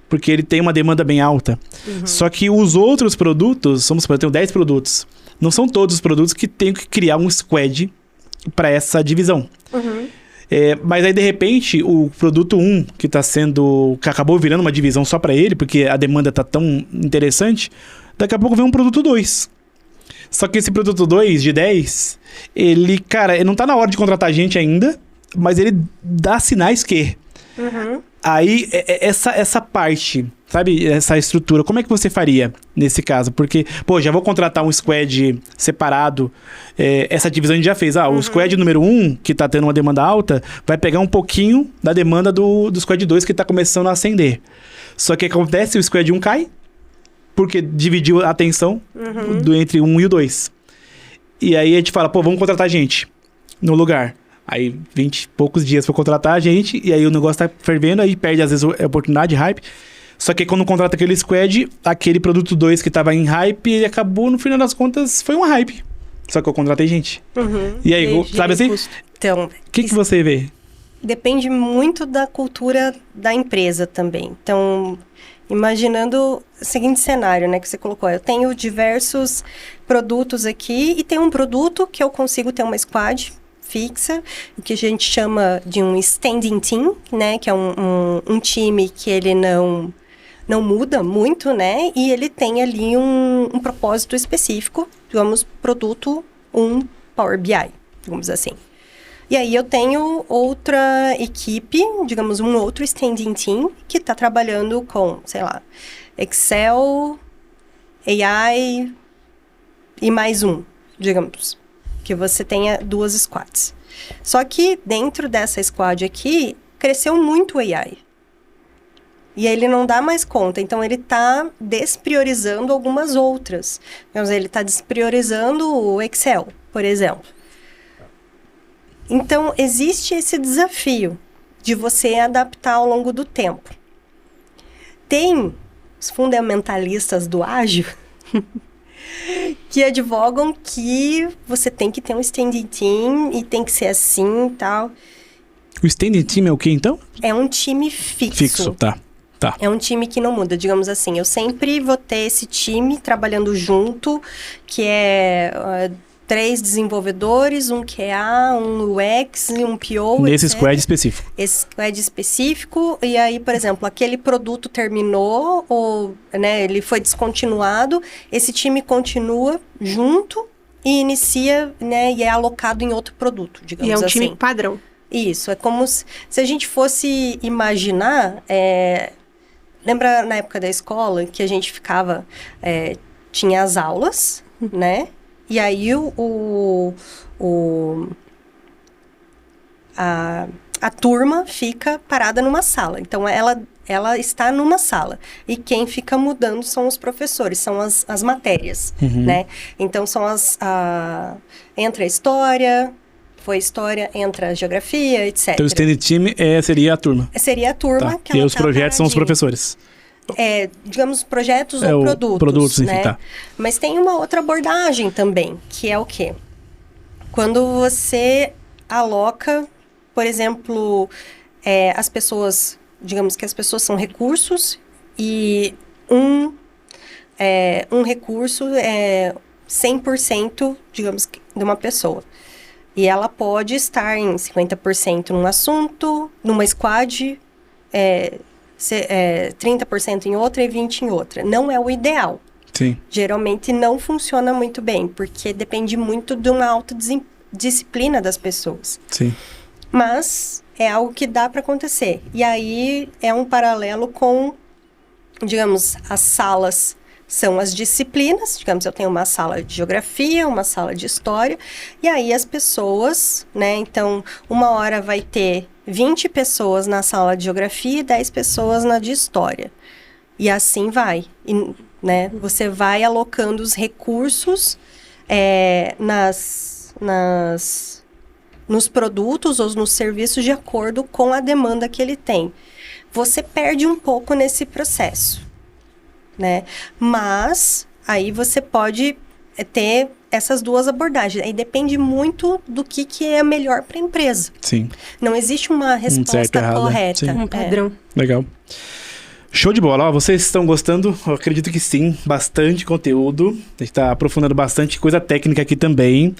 Porque ele tem uma demanda bem alta. Só que os outros produtos, vamos supor, eu tenho 10 produtos. Não são todos os produtos que tem que criar um squad para essa divisão. Mas aí, de repente, o produto 1, que acabou virando uma divisão só para ele, porque a demanda tá tão interessante, daqui a pouco vem um produto 2. Só que esse produto 2 de 10, ele não tá na hora de contratar gente ainda, mas ele dá sinais que... Aí, essa parte, sabe, essa estrutura, como é que você faria nesse caso? Porque, já vou contratar um squad separado, essa divisão a gente já fez. O squad número 1, que tá tendo uma demanda alta, vai pegar um pouquinho da demanda do squad 2, que tá começando a ascender. Só que acontece, o squad 1 cai, porque dividiu a atenção entre o 1 e o 2. E aí a gente fala, vamos contratar gente no lugar. Aí, 20 e poucos dias pra contratar a gente, e aí o negócio tá fervendo, aí perde às vezes a oportunidade, hype. Só que quando contrata aquele squad, aquele produto 2 que tava em hype, ele acabou, no final das contas, foi um hype. Só que eu contratei gente. E aí, sabe assim? Então, o que você vê? Depende muito da cultura da empresa também. Então, imaginando o seguinte cenário, né, que você colocou. Eu tenho diversos produtos aqui, e tem um produto que eu consigo ter uma squad fixa, o que a gente chama de um standing team, né, que é um time que ele não muda muito, né, e ele tem ali um propósito específico, digamos, produto Power BI, digamos assim. E aí eu tenho outra equipe, digamos, um outro standing team, que está trabalhando com, sei lá, Excel, AI e mais digamos, que você tenha 2 squads. Só que dentro dessa squad aqui, cresceu muito o AI. E aí ele não dá mais conta, então ele está despriorizando algumas outras. Então, ele está despriorizando o Excel, por exemplo. Então, existe esse desafio de você adaptar ao longo do tempo. Tem os fundamentalistas do ágil que advogam que você tem que ter um standing team e tem que ser assim e tal. O standing team é o quê, então? É um time fixo. Fixo, tá. É um time que não muda, digamos assim. Eu sempre vou ter esse time trabalhando junto, que é 3 desenvolvedores, um QA, um UX e um PO. Nesse etc. squad específico. Esse squad específico, e aí, por exemplo, aquele produto terminou, ou né, ele foi descontinuado, esse time continua junto e inicia, né, e é alocado em outro produto, digamos assim. E é um time padrão. Isso, é como se a gente fosse imaginar... Lembra na época da escola que a gente ficava... tinha as aulas, né? E aí a turma fica parada numa sala. Então, ela está numa sala. E quem fica mudando são os professores, são as matérias, né? Então, são entra a história... Foi história, entra a geografia, etc. Então, o standing team seria a turma. Seria a turma. Tá. Que E os projetos são os professores. Digamos, projetos ou produtos. Produtos, enfim, né? tá. Mas tem uma outra abordagem também, que é o quê? Quando você aloca, por exemplo, as pessoas... Digamos que as pessoas são recursos e um recurso é 100%, digamos, de uma pessoa. E ela pode estar em 50% num assunto, numa squad, 30% em outra e 20% em outra. Não é o ideal. Sim. Geralmente não funciona muito bem, porque depende muito de uma autodisciplina das pessoas. Sim. Mas é algo que dá para acontecer. E aí é um paralelo com, digamos, as salas... São as disciplinas, digamos, eu tenho uma sala de geografia, uma sala de história, e aí as pessoas, né, então, uma hora vai ter 20 pessoas na sala de geografia e 10 pessoas na de história. E assim vai, né, você vai alocando os recursos nos produtos ou nos serviços de acordo com a demanda que ele tem. Você perde um pouco nesse processo. Né? Mas aí você pode ter essas duas abordagens. Aí depende muito do que é melhor para a empresa. Sim. Não existe uma resposta correta. Sim. Um padrão. Legal. Show de bola. Ó, vocês estão gostando? Eu acredito que sim. Bastante conteúdo. A gente está aprofundando bastante coisa técnica aqui também.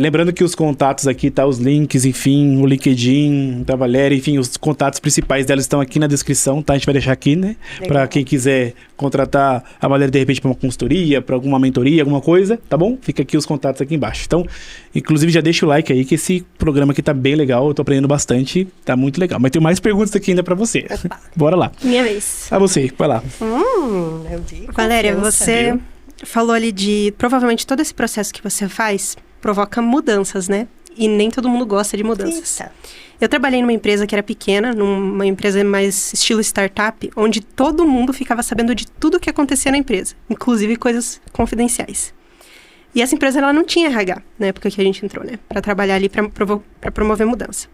Lembrando que os contatos aqui, tá? Os links, enfim, o LinkedIn da Valéria, enfim, os contatos principais dela estão aqui na descrição, tá? A gente vai deixar aqui, né? Para quem quiser contratar a Valéria, de repente, para uma consultoria, para alguma mentoria, alguma coisa, tá bom? Fica aqui os contatos aqui embaixo. Então, inclusive, já deixa o like aí, que esse programa aqui tá bem legal. Eu tô aprendendo bastante, tá muito legal. Mas tem mais perguntas aqui ainda para você. Opa. Bora lá. Minha vez. A você, vai lá. Eu vi. Valéria, você falou ali de... Provavelmente todo esse processo que você faz provoca mudanças, né? E nem todo mundo gosta de mudanças. Eita. Eu trabalhei numa empresa que era pequena, numa empresa mais estilo startup, onde todo mundo ficava sabendo de tudo o que acontecia na empresa, inclusive coisas confidenciais. E essa empresa, ela não tinha RH, na época que a gente entrou, né? Para trabalhar ali, para promover mudança.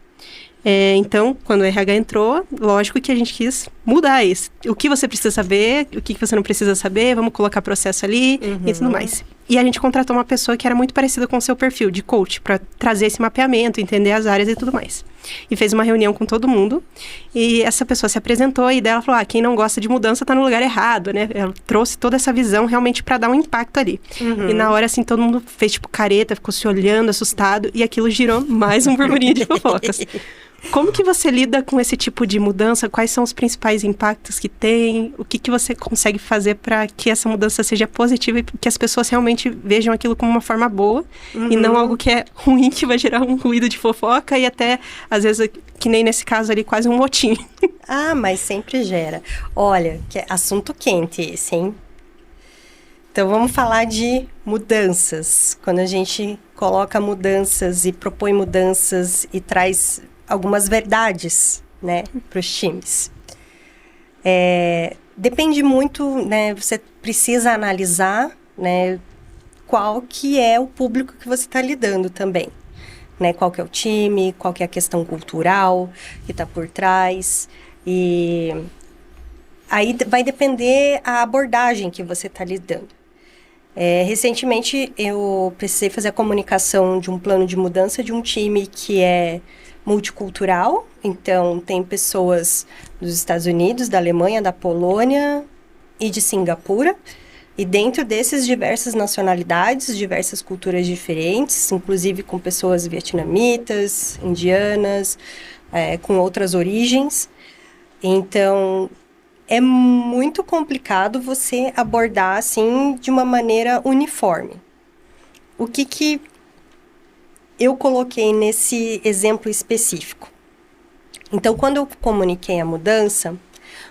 Então, quando o RH entrou, lógico que a gente quis mudar isso. O que você precisa saber, o que você não precisa saber, vamos colocar processo ali e tudo mais. E a gente contratou uma pessoa que era muito parecida com o seu perfil de coach, para trazer esse mapeamento, entender as áreas e tudo mais. E fez uma reunião com todo mundo, e essa pessoa se apresentou, e daí ela falou, quem não gosta de mudança tá no lugar errado, né? Ela trouxe toda essa visão realmente para dar um impacto ali. E na hora, assim, todo mundo fez tipo careta, ficou se olhando, assustado, e aquilo girou mais um burburinho de fofocas. Como que você lida com esse tipo de mudança? Quais são os principais impactos que tem? O que você consegue fazer para que essa mudança seja positiva e que as pessoas realmente vejam aquilo como uma forma boa e não algo que é ruim, que vai gerar um ruído de fofoca e até, às vezes, que nem nesse caso ali, quase um motim. Mas sempre gera. Olha, que assunto quente esse, hein? Então, vamos falar de mudanças. Quando a gente coloca mudanças e propõe mudanças e traz algumas verdades, né, para os times. Depende muito, né? Você precisa analisar, né? Qual que é o público que você está lidando também, né? Qual que é o time, qual que é a questão cultural que está por trás. E aí vai depender a abordagem que você está lidando. Recentemente, eu precisei fazer a comunicação de um plano de mudança de um time que é multicultural. Então, tem pessoas dos Estados Unidos, da Alemanha, da Polônia e de Singapura. E dentro desses, diversas nacionalidades, diversas culturas diferentes, inclusive com pessoas vietnamitas, indianas, com outras origens. Então, é muito complicado você abordar, assim, de uma maneira uniforme. O que eu coloquei nesse exemplo específico? Então, quando eu comuniquei a mudança,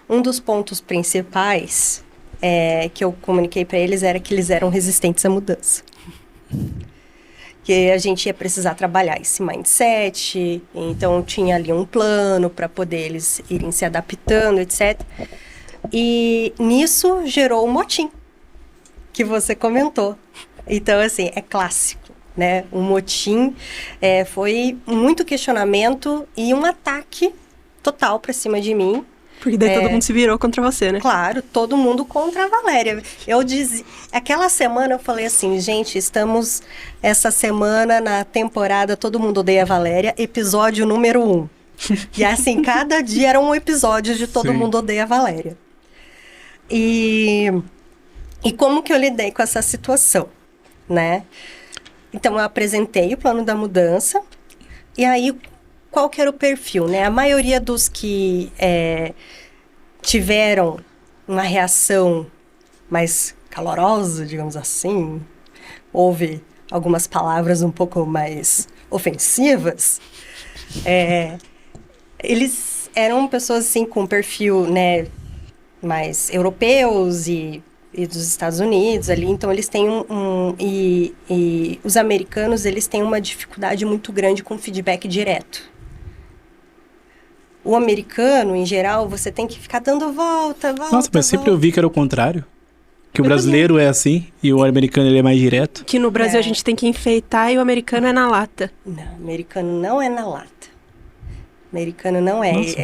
um dos pontos principais que eu comuniquei para eles era que eles eram resistentes à mudança. Que a gente ia precisar trabalhar esse mindset, então tinha ali um plano para poder eles irem se adaptando, etc. E nisso gerou um motim, que você comentou. Então, assim, é clássico, né? O motim foi muito questionamento e um ataque total para cima de mim. Porque daí todo mundo se virou contra você, né? Claro, todo mundo contra a Valéria. Aquela semana eu falei assim, gente, estamos essa semana na temporada Todo Mundo Odeia a Valéria, episódio número 1. E assim, cada dia era um episódio de Todo Mundo Odeia a Valéria. E como que eu lidei com essa situação, né? Então, eu apresentei o plano da mudança. E aí, qual que era o perfil, né? A maioria dos que tiveram uma reação mais calorosa, digamos assim, houve algumas palavras um pouco mais ofensivas, eles eram pessoas, assim, com perfil, né, mais europeus e dos Estados Unidos ali, então eles têm e os americanos, eles têm uma dificuldade muito grande com feedback direto. O americano, em geral, você tem que ficar dando volta. Nossa, mas sempre eu vi que era o contrário. Que o brasileiro é assim e o americano ele é mais direto. Que no Brasil a gente tem que enfeitar e o americano é na lata. Não, o americano não é na lata. O americano não é. Nossa.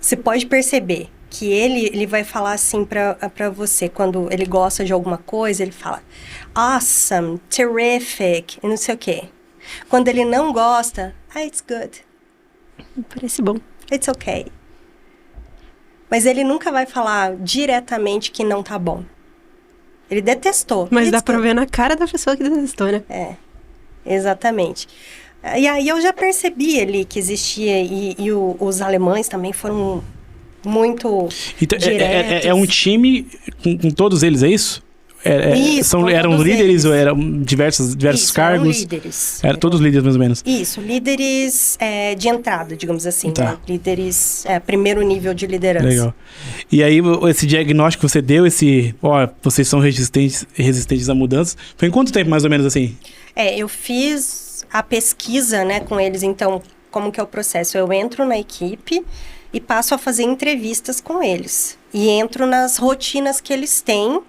Você pode perceber que ele vai falar assim pra você, quando ele gosta de alguma coisa, ele fala awesome, terrific, e não sei o quê. Quando ele não gosta, it's good. Parece bom. It's okay. Mas ele nunca vai falar diretamente que não tá bom. Ele detestou. Mas dá pra ver na cara da pessoa que detestou, né? Exatamente. E aí eu já percebi ali que existia, e os alemães também foram muito então, diretos. É um time com todos eles, é isso? Eram líderes ou eram diversos cargos? Eram líderes. Eram todos líderes, mais ou menos. Isso, líderes de entrada, digamos assim. Tá. Né? Líderes, primeiro nível de liderança. Legal. E aí, esse diagnóstico que você deu, vocês são resistentes a mudanças, foi em quanto tempo, mais ou menos, assim? Eu fiz a pesquisa, né, com eles. Então, como que é o processo? Eu entro na equipe e passo a fazer entrevistas com eles. E entro nas rotinas que eles têm.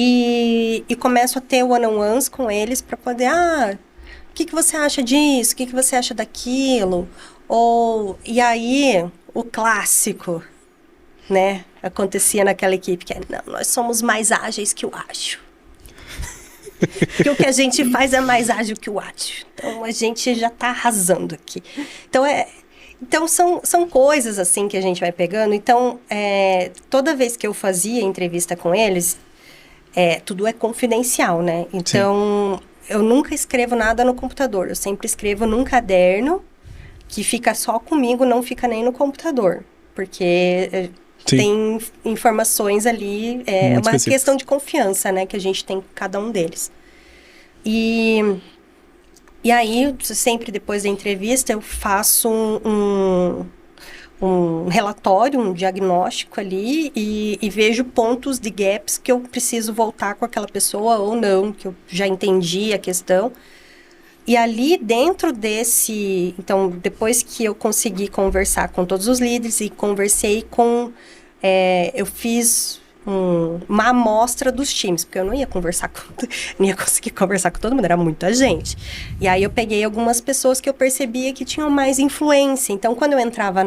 E começo a ter one-on-ones com eles para poder, o que você acha disso? O que você acha daquilo? E aí, o clássico, né, acontecia naquela equipe, que não, nós somos mais ágeis que o ágil. Porque o que a gente faz é mais ágil que o ágil. Então, a gente já está arrasando aqui. Então, são coisas assim que a gente vai pegando. Então, toda vez que eu fazia entrevista com eles, tudo é confidencial, né? Então, eu nunca escrevo nada no computador. Eu sempre escrevo num caderno que fica só comigo, não fica nem no computador. Porque tem informações ali, uma questão de confiança, né? Que a gente tem com cada um deles. E aí, sempre depois da entrevista, eu faço um relatório, um diagnóstico ali e vejo pontos de gaps que eu preciso voltar com aquela pessoa ou não, que eu já entendi a questão. E ali dentro desse... Então, depois que eu consegui conversar com todos os líderes e conversei com... eu fiz uma amostra dos times, porque eu não ia não ia conseguir conversar com todo mundo, era muita gente. E aí eu peguei algumas pessoas que eu percebia que tinham mais influência. Então, quando eu entrava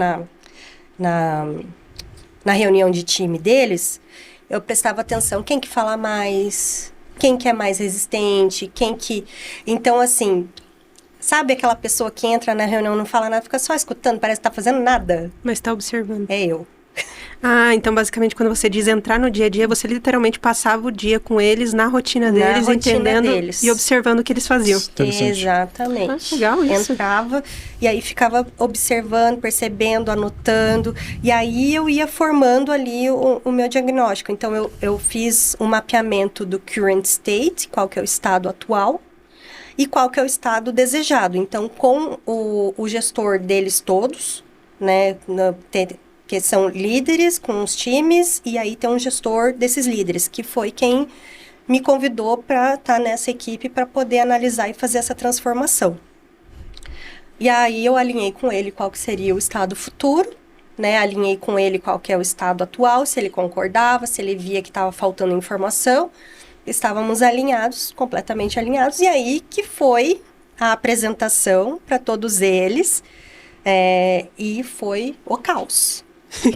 na reunião de time deles, eu prestava atenção, quem que fala mais, quem que é mais resistente, quem que... Então, assim, sabe aquela pessoa que entra na reunião, não fala nada, fica só escutando, parece que tá fazendo nada? Mas tá observando. É eu. Ah, então basicamente quando você diz entrar no dia a dia, você literalmente passava o dia com eles, na rotina deles, entendendo e observando o que eles faziam. Exatamente. Ah, legal isso. Entrava e aí ficava observando, percebendo, anotando. E aí eu ia formando ali o meu diagnóstico. Então eu fiz um mapeamento do current state, qual que é o estado atual, e qual que é o estado desejado. Então, com o gestor deles todos, né, que são líderes com os times, e aí tem um gestor desses líderes, que foi quem me convidou para estar nessa equipe para poder analisar e fazer essa transformação. E aí eu alinhei com ele qual que seria o estado futuro, né? Alinhei com ele qual que é o estado atual, se ele concordava, se ele via que estava faltando informação. Estávamos alinhados, completamente alinhados, e aí que foi a apresentação para todos eles, e foi o caos.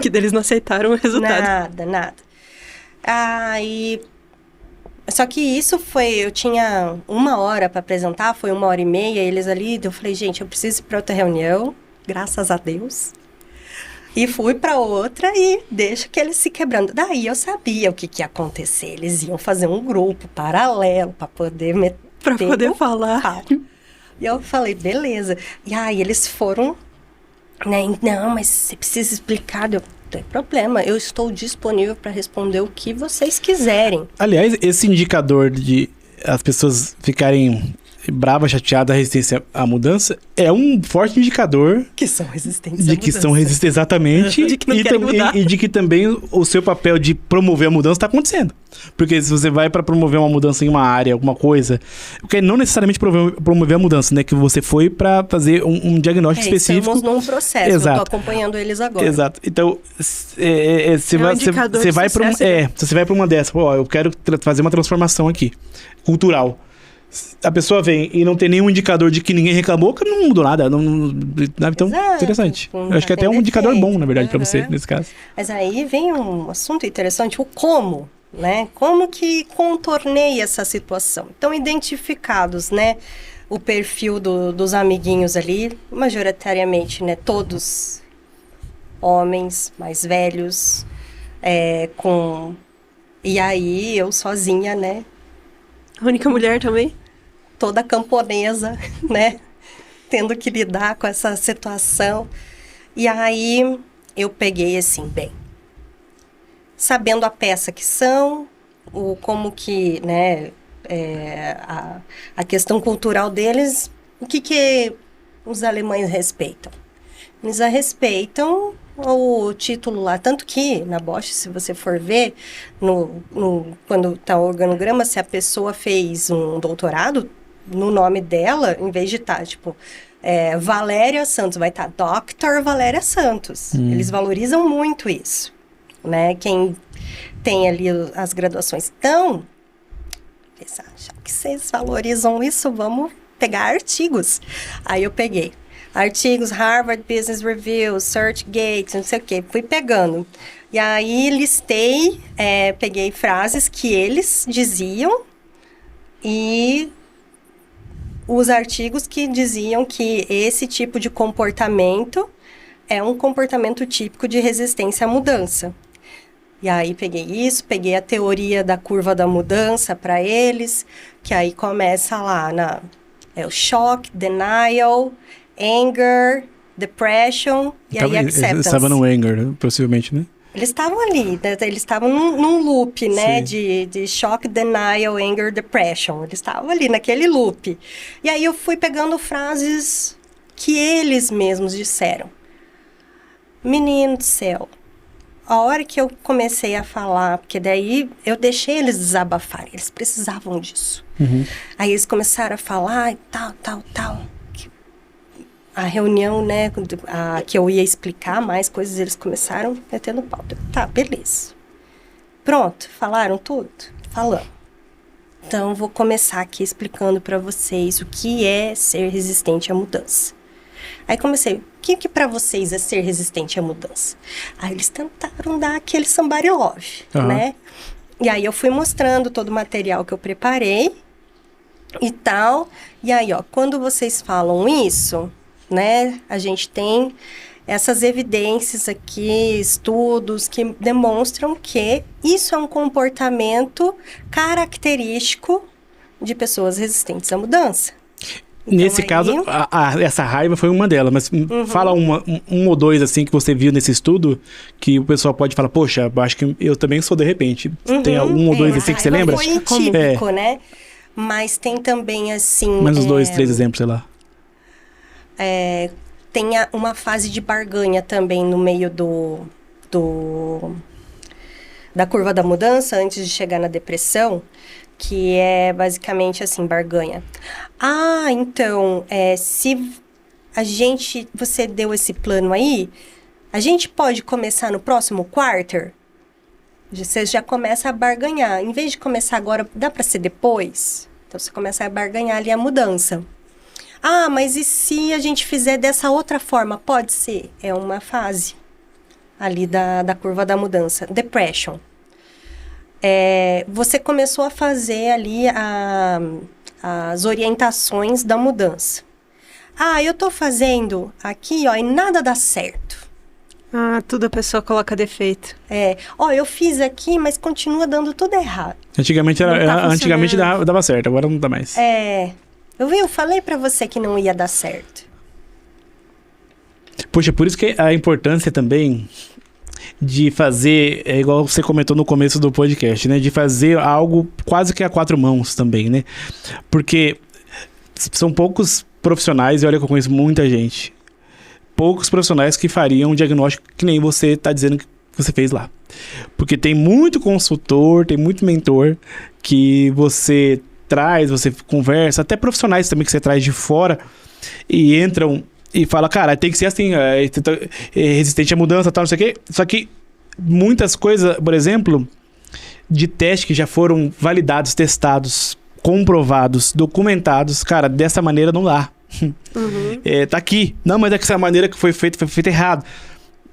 Que deles não aceitaram o resultado. Nada. Só que isso eu tinha 1 hora para apresentar, foi 1h30, eles ali, eu falei, gente, eu preciso ir para outra reunião, graças a Deus. E fui para outra e deixo que eles se quebrando. Daí eu sabia o que ia acontecer, eles iam fazer um grupo paralelo para poder falar. E eu falei, beleza. E aí eles foram... Né? Não, mas você precisa explicar. Não tem problema, eu estou disponível para responder o que vocês quiserem. Aliás, esse indicador de as pessoas ficarem bravas, chateadas, resistência à mudança, é um forte indicador... Que são resistentes à mudança. De que são resistentes, exatamente. De que não querem mudar. E de que também o seu papel de promover a mudança está acontecendo. Porque se você vai para promover uma mudança em uma área, alguma coisa... Porque não necessariamente promover a mudança, né? Que você foi para fazer um diagnóstico específico. Estamos num processo, exato. Eu estou acompanhando eles agora. Exato. Então, você vai para uma dessas. Eu quero fazer uma transformação aqui, cultural. A pessoa vem e não tem nenhum indicador de que ninguém reclamou, que não mudou nada. Então, exato, interessante. Eu acho que até é um indicador bom, na verdade, para você, nesse caso. Mas aí vem um assunto interessante, o como, né? Como que contornei essa situação? Então, identificados, né? O perfil dos amiguinhos ali, majoritariamente, né? Todos homens mais velhos, E aí, eu sozinha, né? A única mulher também? Toda camponesa, né? Tendo que lidar com essa situação. E aí, eu peguei assim, bem... Sabendo a peça que são, como que, né... a questão cultural deles, o que os alemães respeitam? Eles respeitam o título lá, tanto que na Bosch, se você for ver, quando está o organograma, se a pessoa fez um doutorado, no nome dela, em vez de estar, Valéria Santos, vai estar Dr. Valéria Santos. Eles valorizam muito isso, né? Quem tem ali as graduações. Então, já que vocês valorizam isso, vamos pegar artigos. Aí eu peguei artigos, Harvard Business Review, SearchGate, não sei o quê. Fui pegando. E aí listei, peguei frases que eles diziam e os artigos que diziam que esse tipo de comportamento é um comportamento típico de resistência à mudança. E aí peguei isso, peguei a teoria da curva da mudança para eles, que aí começa lá o shock, denial, anger, depression e aí acceptance. Eles estavam no anger, né? Possivelmente, né? Eles estavam ali, né? Eles estavam num loop, né? De shock, denial, anger, depression. Eles estavam ali naquele loop. E aí eu fui pegando frases que eles mesmos disseram. Menino do céu, a hora que eu comecei a falar, porque daí eu deixei eles desabafarem, eles precisavam disso. Aí eles começaram a falar e tal. A reunião, né, que eu ia explicar mais coisas, eles começaram metendo pau. Tá, beleza. Pronto, falaram tudo? Falamos. Então, vou começar aqui explicando para vocês o que é ser resistente à mudança. Aí comecei, o que para vocês é ser resistente à mudança? Aí eles tentaram dar aquele somebody love, né? E aí eu fui mostrando todo o material que eu preparei e tal. E aí, ó, quando vocês falam isso, né, a gente tem essas evidências aqui, estudos que demonstram que isso é um comportamento característico de pessoas resistentes à mudança. Então, nesse caso, essa raiva foi uma delas, mas fala um ou dois, assim, que você viu nesse estudo, que o pessoal pode falar, poxa, acho que eu também sou de repente. Tem um ou dois, assim, que você lembra? Foi típico, né? Mas tem também, assim... Mais uns 2, 3 exemplos, sei lá. Tem uma fase de barganha também no meio da curva da mudança, antes de chegar na depressão, que é basicamente assim, barganha. Ah, então, se você deu esse plano aí, a gente pode começar no próximo quarter? Você já começa a barganhar. Em vez de começar agora, dá para ser depois? Então, você começa a barganhar ali a mudança. Ah, mas e se a gente fizer dessa outra forma? Pode ser. É uma fase ali da curva da mudança. Depression. Você começou a fazer ali as orientações da mudança. Ah, eu tô fazendo aqui, ó, e nada dá certo. Ah, tudo a pessoa coloca defeito. Eu fiz aqui, mas continua dando tudo errado. Antigamente dava certo, agora não dá mais. Eu falei pra você que não ia dar certo. Poxa, por isso que a importância também de fazer, igual você comentou no começo do podcast, né? De fazer algo quase que a 4 mãos também, né? Porque são poucos profissionais, e olha que eu conheço muita gente, poucos profissionais que fariam um diagnóstico que nem você está dizendo que você fez lá. Porque tem muito consultor, tem muito mentor que você traz, você conversa, até profissionais também que você traz de fora e entram e fala, cara, tem que ser assim, resistente à mudança, tal, não sei o quê. Só que muitas coisas, por exemplo, de teste que já foram validados, testados, comprovados, documentados, cara, dessa maneira não dá. Tá aqui. Não, mas é que essa maneira que foi feita errado.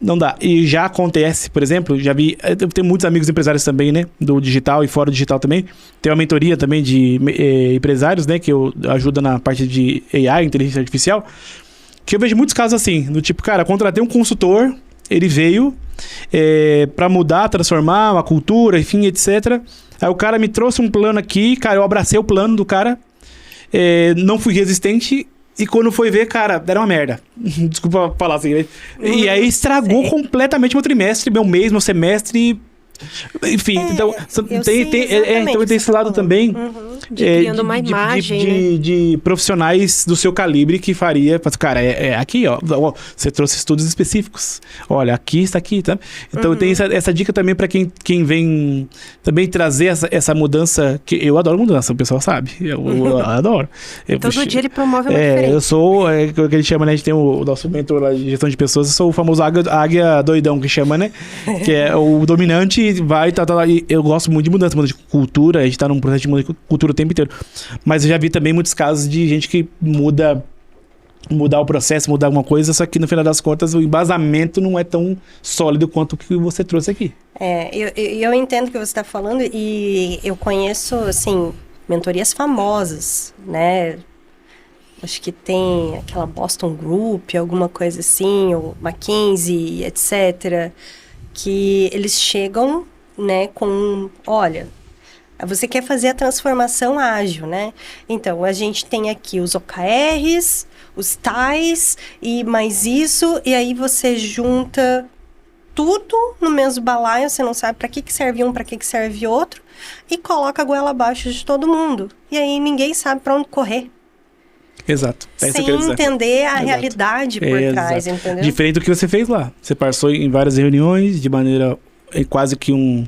Não dá. E já acontece, por exemplo, já vi... Eu tenho muitos amigos empresários também, né? Do digital e fora do digital também. Tem uma mentoria também de empresários, né? Que eu ajudo na parte de AI, inteligência artificial. Que eu vejo muitos casos assim. Do tipo, cara, contratei um consultor, ele veio pra mudar, transformar uma cultura, enfim, etc. Aí o cara me trouxe um plano aqui, cara, eu abracei o plano do cara. Não fui resistente... E quando foi ver, cara, deram uma merda. Desculpa falar assim, né? E aí estragou completamente meu trimestre, meu mês, meu semestre. Enfim, então tem esse lado também. Criando uma imagem, de profissionais do seu calibre que faria... Cara, aqui, ó. Você trouxe estudos específicos. Olha, aqui está aqui, tá? Então tem essa dica também para quem vem também trazer essa mudança. Que eu adoro mudança, o pessoal sabe. Eu adoro. Todo dia ele promove uma diferença. Eu sou, o que ele chama, né? A gente tem o nosso mentor lá de gestão de pessoas. Eu sou o famoso águia doidão que chama, né? Que é o dominante, vai, tá. E eu gosto muito de mudança de cultura. A gente tá num processo de mudança de cultura o tempo inteiro. Mas eu já vi também muitos casos de gente que mudar o processo, mudar alguma coisa, só que no final das contas o embasamento não é tão sólido quanto o que você trouxe aqui. Eu entendo o que você está falando e eu conheço, assim, mentorias famosas, né? Acho que tem aquela Boston Group, alguma coisa assim, ou McKinsey, etc., que eles chegam, né, com, olha, você quer fazer a transformação ágil, né? Então, a gente tem aqui os OKRs, os TAIs e mais isso, e aí você junta tudo no mesmo balaio, você não sabe para que serve um, para que serve outro, e coloca a goela abaixo de todo mundo. E aí ninguém sabe para onde correr. Exato. Sem entender a realidade por trás, entendeu? Diferente do que você fez lá. Você passou em várias reuniões de maneira quase que um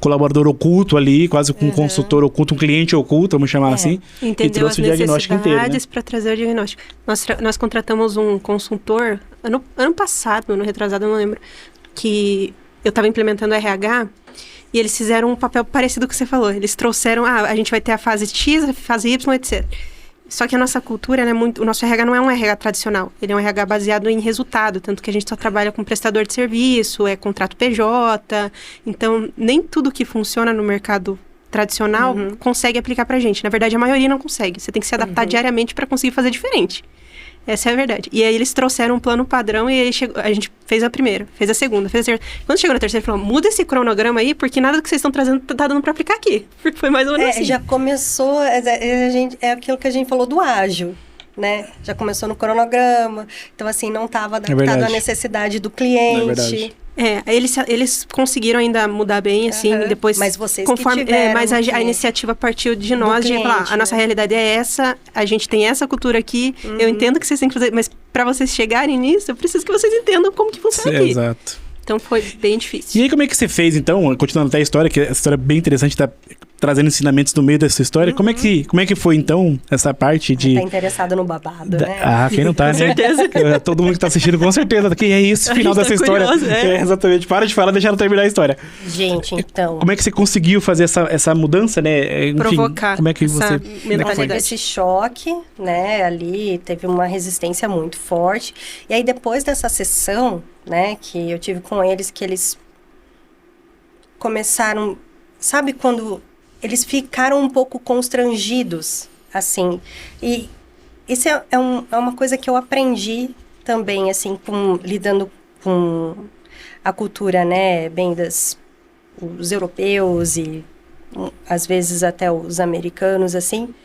colaborador oculto ali, quase um consultor oculto, um cliente oculto, vamos chamar assim. Entendeu, e trouxe o diagnóstico inteiro, né? Para trazer o diagnóstico. Nós contratamos um consultor, ano passado, ano retrasado, eu não lembro, que eu estava implementando o RH, e eles fizeram um papel parecido com o que você falou. Eles trouxeram, a gente vai ter a fase X, a fase Y, etc. Só que a nossa cultura, o nosso RH não é um RH tradicional. Ele é um RH baseado em resultado. Tanto que a gente só trabalha com prestador de serviço, é contrato PJ. Então, nem tudo que funciona no mercado tradicional consegue aplicar pra gente. Na verdade, a maioria não consegue. Você tem que se adaptar diariamente para conseguir fazer diferente. Essa é a verdade. E aí eles trouxeram um plano padrão e aí a gente fez a primeira, fez a segunda, fez a terceira. Quando chegou na terceira, ele falou, muda esse cronograma aí, porque nada do que vocês estão trazendo tá dando pra aplicar aqui. Foi mais ou menos assim. Já começou, é aquilo que a gente falou do ágil, né? Já começou no cronograma, então assim, não estava adaptado à necessidade do cliente. É verdade. Eles conseguiram ainda mudar bem, assim, depois... Mas vocês conforme, mas a iniciativa partiu de nós, de falar, a nossa realidade é essa, a gente tem essa cultura aqui, eu entendo que vocês têm que fazer, mas para vocês chegarem nisso, eu preciso que vocês entendam como que funciona aqui. Exato. Então foi bem difícil. E aí como é que você fez, então, continuando até a história, que essa história é bem interessante, tá trazendo ensinamentos no meio dessa história, como é que foi, então, essa parte de... Tá interessado no babado, né? Quem não tá, né? Com certeza. Todo mundo que tá assistindo, com certeza. Quem é isso, final dessa história. Curioso, exatamente. Para de falar, deixa ela terminar a história. Gente, então... Como é que você conseguiu fazer essa mudança, né? Enfim, provocar como é que você... Teve esse choque, né? Ali teve uma resistência muito forte. E aí, depois dessa sessão, né? Que eu tive com eles, que eles começaram... Sabe quando... Eles ficaram um pouco constrangidos, assim. E isso é uma coisa que eu aprendi também, assim, lidando com a cultura, né, bem os europeus e às vezes até os americanos, assim,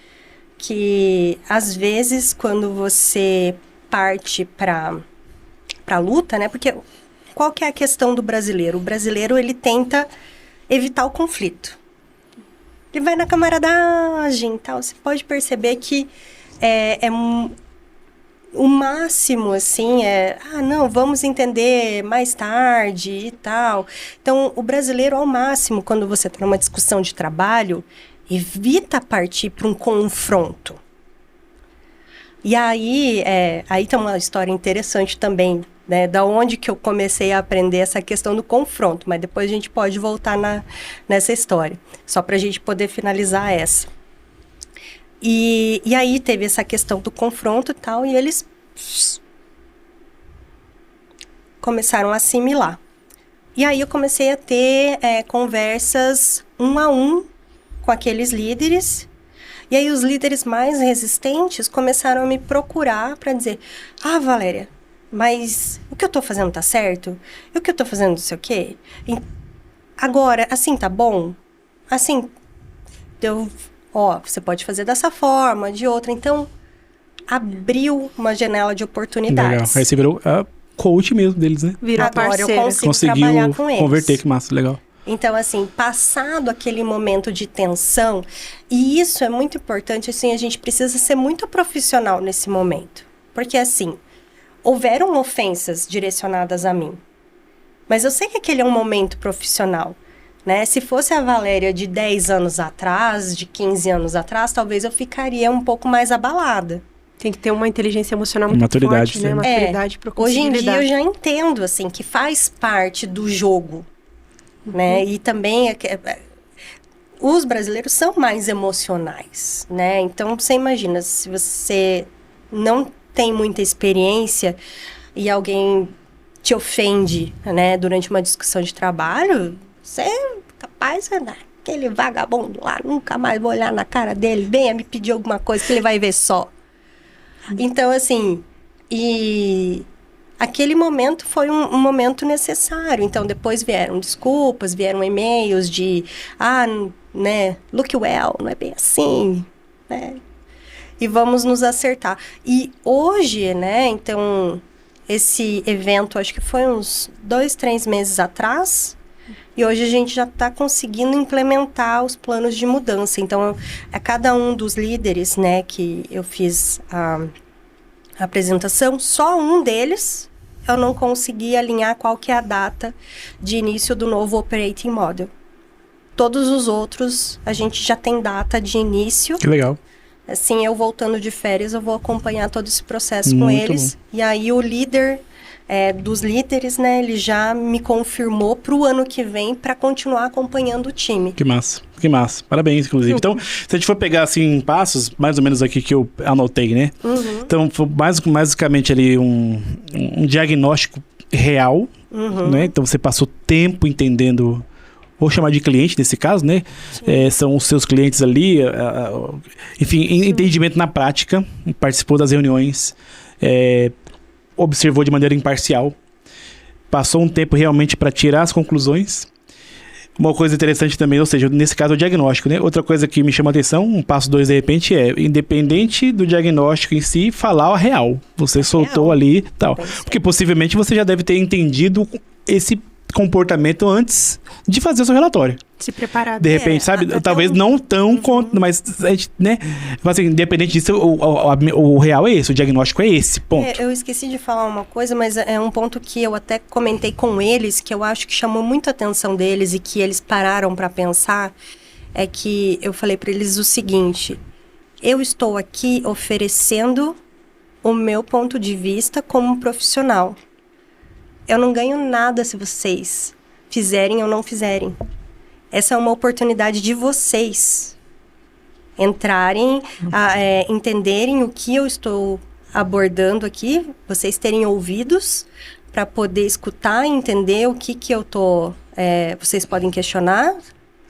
que às vezes quando você parte para luta, né, porque qual que é a questão do brasileiro? O brasileiro, ele tenta evitar o conflito. Ele vai na camaradagem e tal. Você pode perceber que o máximo, assim, não, vamos entender mais tarde e tal. Então, o brasileiro, ao máximo, quando você está numa discussão de trabalho, evita partir para um confronto. E aí tem uma história interessante também, né, da onde que eu comecei a aprender essa questão do confronto, mas depois a gente pode voltar nessa história, só para a gente poder finalizar essa. E aí teve essa questão do confronto e tal, e eles começaram a assimilar. E aí eu comecei a ter conversas 1 a 1 com aqueles líderes, e aí os líderes mais resistentes começaram a me procurar para dizer, Valéria, mas o que eu tô fazendo tá certo? E o que eu tô fazendo não sei o quê? Agora, assim tá bom? Assim, você pode fazer dessa forma, de outra. Então, abriu uma janela de oportunidades. Legal. Aí você virou a coach mesmo deles, né? Virou agora parceira. eu consigo trabalhar com eles. Converter, que massa, legal. Então, assim, passado aquele momento de tensão, e isso é muito importante, assim, a gente precisa ser muito profissional nesse momento. Porque, assim, houveram ofensas direcionadas a mim. Mas eu sei que aquele é um momento profissional, né? Se fosse a Valéria de 10 anos atrás, de 15 anos atrás, talvez eu ficaria um pouco mais abalada. Tem que ter uma inteligência emocional muito maturidade, forte, né? Maturidade para conseguir hoje em lidar. dia eu já entendo, assim, que faz parte do jogo, né? E também os brasileiros são mais emocionais, né? Então, você imagina, se você não tem muita experiência e alguém te ofende, né, durante uma discussão de trabalho, você é capaz de aquele vagabundo lá, nunca mais vou olhar na cara dele, venha me pedir alguma coisa que ele vai ver só. Então, assim, e aquele momento foi um momento necessário. Então, depois vieram desculpas, vieram e-mails de, né, look well, não é bem assim, né? E vamos nos acertar. E hoje, né, então, esse evento, acho que foi uns 2, 3 meses atrás, E hoje a gente já está conseguindo implementar os planos de mudança. Então, a cada um dos líderes, né, que eu fiz a apresentação, só um deles eu não consegui alinhar qual que é a data de início do novo Operating Model. Todos os outros, a gente já tem data de início. Que legal. Assim, eu voltando de férias, eu vou acompanhar todo esse processo com eles. Bom. E aí, o líder dos líderes, né, ele já me confirmou para o ano que vem para continuar acompanhando o time. Que massa, que massa. Parabéns, inclusive. Então, se a gente for pegar, assim, passos, mais ou menos aqui que eu anotei, né? Uhum. Então, foi basicamente ali um diagnóstico real, né? Então, você passou tempo entendendo... Vou chamar de cliente nesse caso, né? São os seus clientes ali, enfim, entendimento na prática, participou das reuniões, observou de maneira imparcial, passou um tempo realmente para tirar as conclusões. Uma coisa interessante também, ou seja, nesse caso o diagnóstico, né? Outra coisa que me chama a atenção, um passo 2 de repente independente do diagnóstico em si, falar a real. Você soltou ali e tal. Porque possivelmente você já deve ter entendido esse comportamento antes de fazer o seu relatório. Se preparar. De repente, sabe? Talvez não tão quanto, mas a gente, né? Assim, independente disso, o real é esse, o diagnóstico é esse, ponto. Eu esqueci de falar uma coisa, mas é um ponto que eu até comentei com eles, que eu acho que chamou muito a atenção deles e que eles pararam para pensar, é que eu falei para eles o seguinte: eu estou aqui oferecendo o meu ponto de vista como profissional. Eu não ganho nada se vocês fizerem ou não fizerem. Essa é uma oportunidade de vocês entrarem, entenderem o que eu estou abordando aqui, vocês terem ouvidos para poder escutar e entender o que eu tô... vocês podem questionar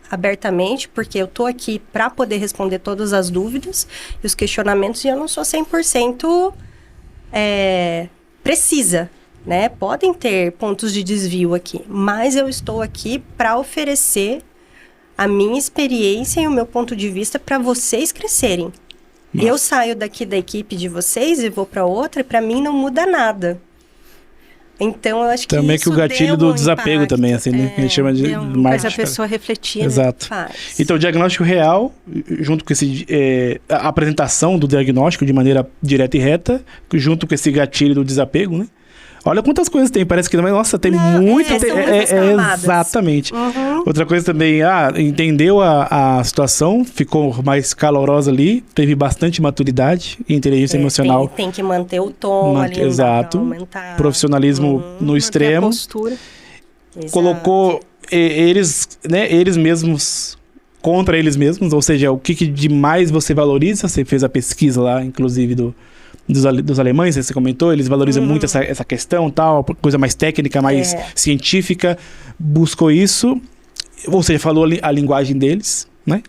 abertamente, porque eu tô aqui para poder responder todas as dúvidas e os questionamentos, e eu não sou 100% precisa. Né? Podem ter pontos de desvio aqui, mas eu estou aqui para oferecer a minha experiência e o meu ponto de vista para vocês crescerem. Nossa. Eu saio daqui da equipe de vocês e vou para outra, e para mim não muda nada. Então, eu acho que também isso que o gatilho do desapego impacto, também, assim, né? Que a gente chama de marketing. Faz a pessoa refletir, Exato. Né? Então, o diagnóstico real, junto com a apresentação do diagnóstico de maneira direta e reta, junto com esse gatilho do desapego, né? Olha quantas coisas tem, parece que não, mas nossa, tem muito. Exatamente. Outra coisa também, entendeu a situação, ficou mais calorosa ali, teve bastante maturidade e inteligência emocional. Tem que manter o tom ali. Exato. Profissionalismo no extremo. A postura. Colocou eles mesmos contra eles mesmos, ou seja, o que de mais você valoriza. Você fez a pesquisa lá, inclusive, dos alemães, você comentou, eles valorizam muito essa questão, tal, coisa mais técnica, mais científica, buscou isso, ou seja, falou a linguagem deles, né?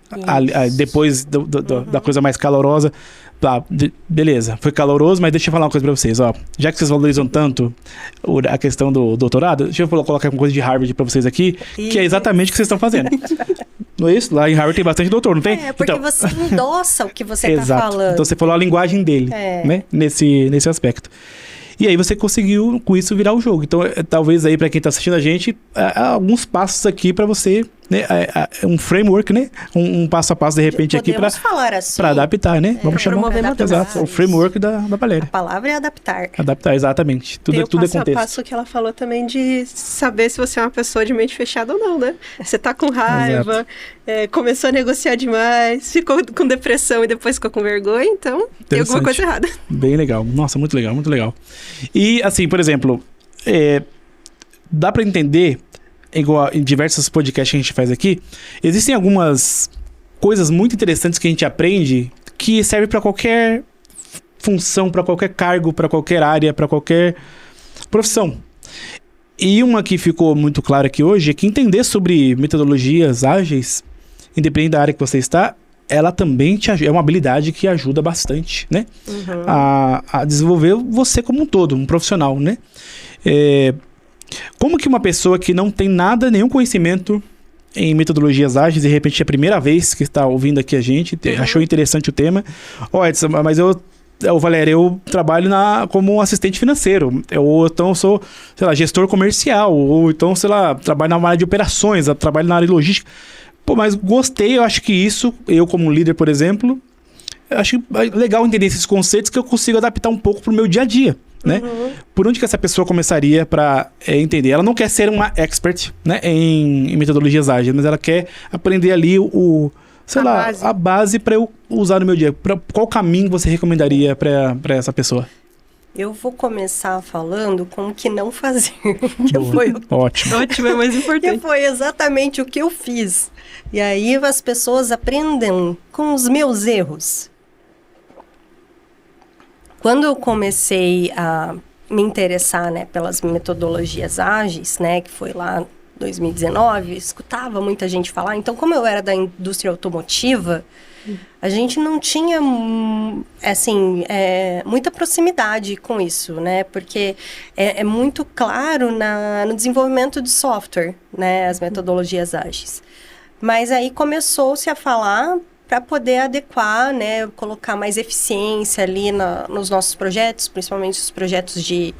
Depois da coisa mais calorosa, beleza, foi caloroso, mas deixa eu falar uma coisa pra vocês, ó, já que vocês valorizam tanto a questão do doutorado, deixa eu colocar uma coisa de Harvard pra vocês aqui, que é exatamente o que vocês estão fazendo. Não é isso? Lá em Harvard tem bastante doutor, não tem? Porque então, você endossa o que você está falando. Então você falou a linguagem dele, né? Nesse aspecto. E aí você conseguiu, com isso, virar o jogo. Então, talvez aí, para quem está assistindo a gente, alguns passos aqui para você, né? Um framework, né? Um passo a passo, de repente, aqui para assim, adaptar, né? Vamos chamar o framework da Valéria. A palavra é adaptar. Adaptar, exatamente. Tudo é contexto. Tem o passo que ela falou também de saber se você é uma pessoa de mente fechada ou não, né? Você tá com raiva, começou a negociar demais, ficou com depressão e depois ficou com vergonha, então tem alguma coisa errada. Bem legal. Nossa, muito legal, muito legal. E, assim, por exemplo, dá para entender, igual em diversos podcasts que a gente faz aqui, existem algumas coisas muito interessantes que a gente aprende que servem para qualquer função, para qualquer cargo, para qualquer área, para qualquer profissão. E uma que ficou muito clara aqui hoje é que entender sobre metodologias ágeis, independente da área que você está, ela também te ajuda, é uma habilidade que ajuda bastante, né? A desenvolver você como um todo, um profissional, né? Como que uma pessoa que não tem nenhum conhecimento em metodologias ágeis, de repente é a primeira vez que está ouvindo aqui a gente, achou interessante o tema, Edson, mas eu Valéria, eu trabalho como assistente financeiro, ou então eu sou, sei lá, gestor comercial, ou então, sei lá, trabalho na área de operações, eu trabalho na área de logística. Pô, mas gostei, eu acho que isso, eu como líder, por exemplo, eu acho legal entender esses conceitos que eu consigo adaptar um pouco pro meu dia a dia, né? Por onde que essa pessoa começaria para entender? Ela não quer ser uma expert, né, em metodologias ágeis, mas ela quer aprender ali a base para eu usar no meu dia. Qual caminho você recomendaria para essa pessoa? Eu vou começar falando com o que não fazer. Ótimo. Ótimo, é mais importante. Que foi exatamente o que eu fiz. E aí as pessoas aprendem com os meus erros. Quando eu comecei a me interessar, né, pelas metodologias ágeis, né, que foi lá em 2019, escutava muita gente falar. Então, como eu era da indústria automotiva, a gente não tinha, assim, muita proximidade com isso, né? Porque é muito claro no desenvolvimento de software, né? As metodologias ágeis. Mas aí começou-se a falar para poder adequar, né? Colocar mais eficiência ali nos nossos projetos, principalmente os projetos de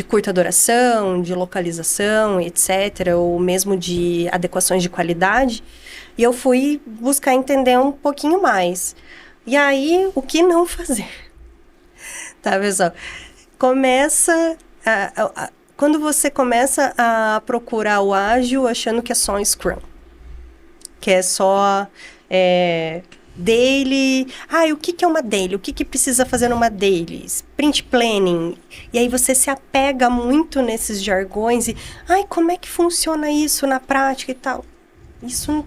curta duração, de localização, etc., ou mesmo de adequações de qualidade. E eu fui buscar entender um pouquinho mais. E aí, o que não fazer? Tá, pessoal? Quando você começa a procurar o ágil achando que é só um Scrum, que é só daily. O que é uma daily? O que precisa fazer numa daily? Sprint planning. E aí você se apega muito nesses jargões e, como é que funciona isso na prática e tal? Isso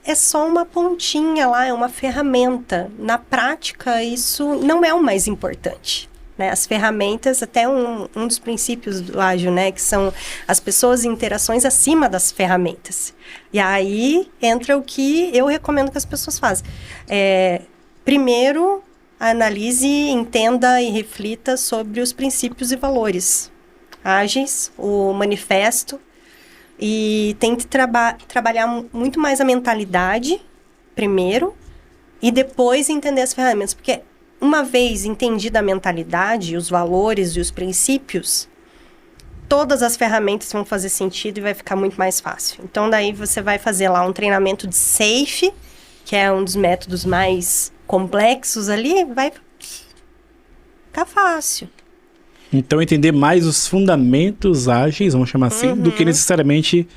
é só uma pontinha lá, é uma ferramenta. Na prática, isso não é o mais importante, né? As ferramentas, até um dos princípios do ágil, né? Que são as pessoas e interações acima das ferramentas. E aí entra o que eu recomendo que as pessoas façam. Primeiro, analise, entenda e reflita sobre os princípios e valores ágeis, o manifesto, e tente trabalhar muito mais a mentalidade primeiro e depois entender as ferramentas. Porque uma vez entendida a mentalidade, os valores e os princípios, todas as ferramentas vão fazer sentido e vai ficar muito mais fácil. Então, daí você vai fazer lá um treinamento de SAFe, que é um dos métodos mais complexos ali, vai ficar fácil. Então, entender mais os fundamentos ágeis, vamos chamar assim, do que necessariamente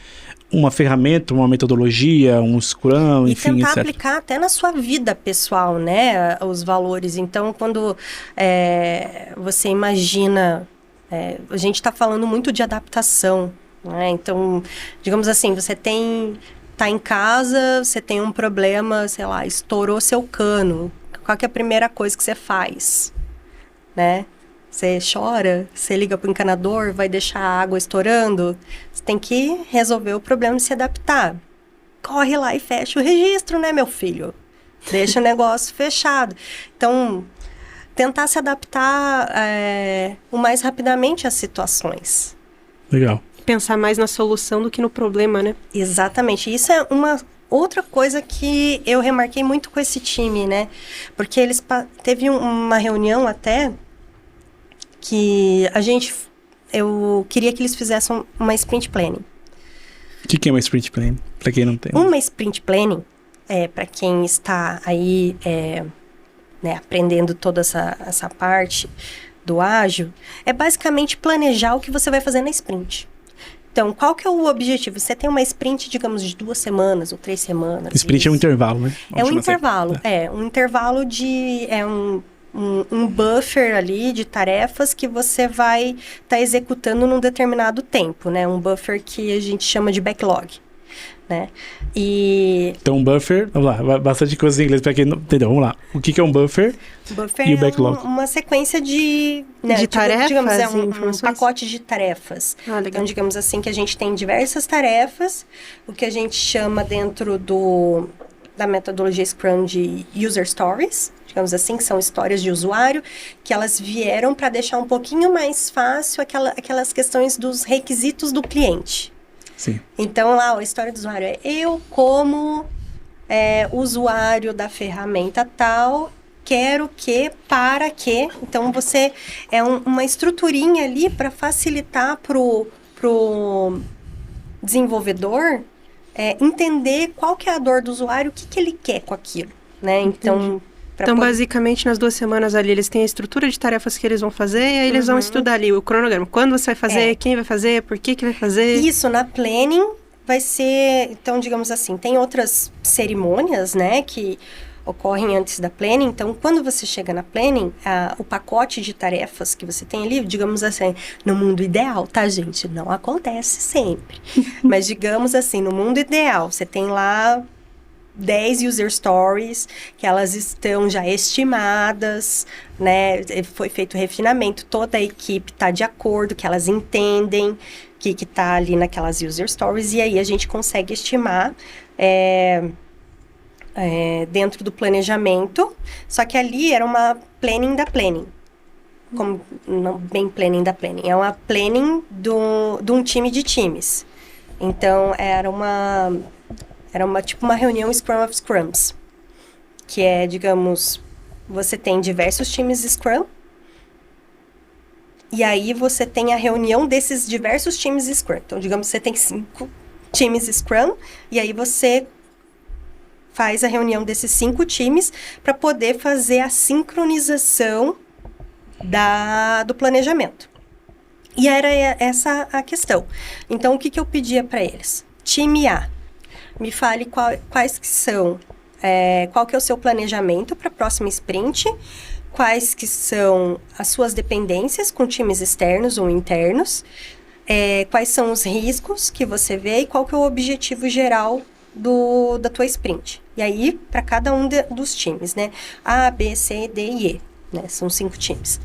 uma ferramenta, uma metodologia, um Scrum, enfim, etc. E tentar aplicar até na sua vida pessoal, né, os valores. Então, quando você imagina... a gente está falando muito de adaptação, né? Então, digamos assim, você tá em casa, você tem um problema, sei lá, estourou seu cano. Qual que é a primeira coisa que você faz, né? Você chora, você liga pro encanador, vai deixar a água estourando. Você tem que resolver o problema e se adaptar. Corre lá e fecha o registro, né, meu filho? Deixa o negócio fechado. Então, tentar se adaptar o mais rapidamente às situações. Legal. Pensar mais na solução do que no problema, né? Exatamente. Isso é uma outra coisa que eu remarquei muito com esse time, né? Porque teve uma reunião até que eu queria que eles fizessem uma sprint planning. O que é uma sprint planning? Para quem não tem. Uma sprint planning, para quem está aí né, aprendendo toda essa parte do ágil, é basicamente planejar o que você vai fazer na sprint. Então, qual que é o objetivo? Você tem uma sprint, digamos, de 2 semanas ou 3 semanas. Sprint isso. É um intervalo, né? É um intervalo, um intervalo de... um buffer ali de tarefas que você vai estar executando num determinado tempo, né? Um buffer que a gente chama de backlog, né? Então, um buffer... Vamos lá, bastante coisa em inglês para quem não entendeu. Vamos lá. O que é um buffer? Buffer e o backlog? Uma sequência de tarefas, digamos, um pacote de tarefas. Então, digamos assim, que a gente tem diversas tarefas, o que a gente chama dentro da metodologia Scrum de User Stories, digamos assim, que são histórias de usuário, que elas vieram para deixar um pouquinho mais fácil aquelas questões dos requisitos do cliente. Sim. Então, lá, a história do usuário eu como usuário da ferramenta tal, quero que, para que. Então, você é uma estruturinha ali para facilitar pro desenvolvedor entender qual que é a dor do usuário, o que ele quer com aquilo, né? Então, basicamente, nas 2 semanas ali, eles têm a estrutura de tarefas que eles vão fazer, e aí eles vão estudar ali o cronograma. Quando você vai fazer, quem vai fazer, por que vai fazer. Isso, na planning vai ser... Então, digamos assim, tem outras cerimônias, né, que ocorrem antes da planning. Então, quando você chega na planning, o pacote de tarefas que você tem ali, digamos assim, no mundo ideal, tá, gente? Não acontece sempre. Mas, digamos assim, no mundo ideal, você tem lá 10 user stories, que elas estão já estimadas, né? Foi feito refinamento, toda a equipe tá de acordo, que elas entendem que tá ali naquelas user stories, e aí a gente consegue estimar dentro do planejamento, só que ali era uma planning da planning. Como, não bem planning da planning, é uma planning de um time de times. Então, era tipo uma reunião Scrum of Scrums, que é, digamos, você tem diversos times Scrum, e aí você tem a reunião desses diversos times Scrum. Então, digamos, você tem 5 times Scrum, e aí você faz a reunião desses 5 times para poder fazer a sincronização do planejamento. E era essa a questão. Então, o que eu pedia para eles? Time A, me fale quais que são, qual que é o seu planejamento para a próxima sprint, quais que são as suas dependências com times externos ou internos, quais são os riscos que você vê e qual que é o objetivo geral da tua sprint. E aí, para cada um dos times, né? A, B, C, D e E, né? São 5 times.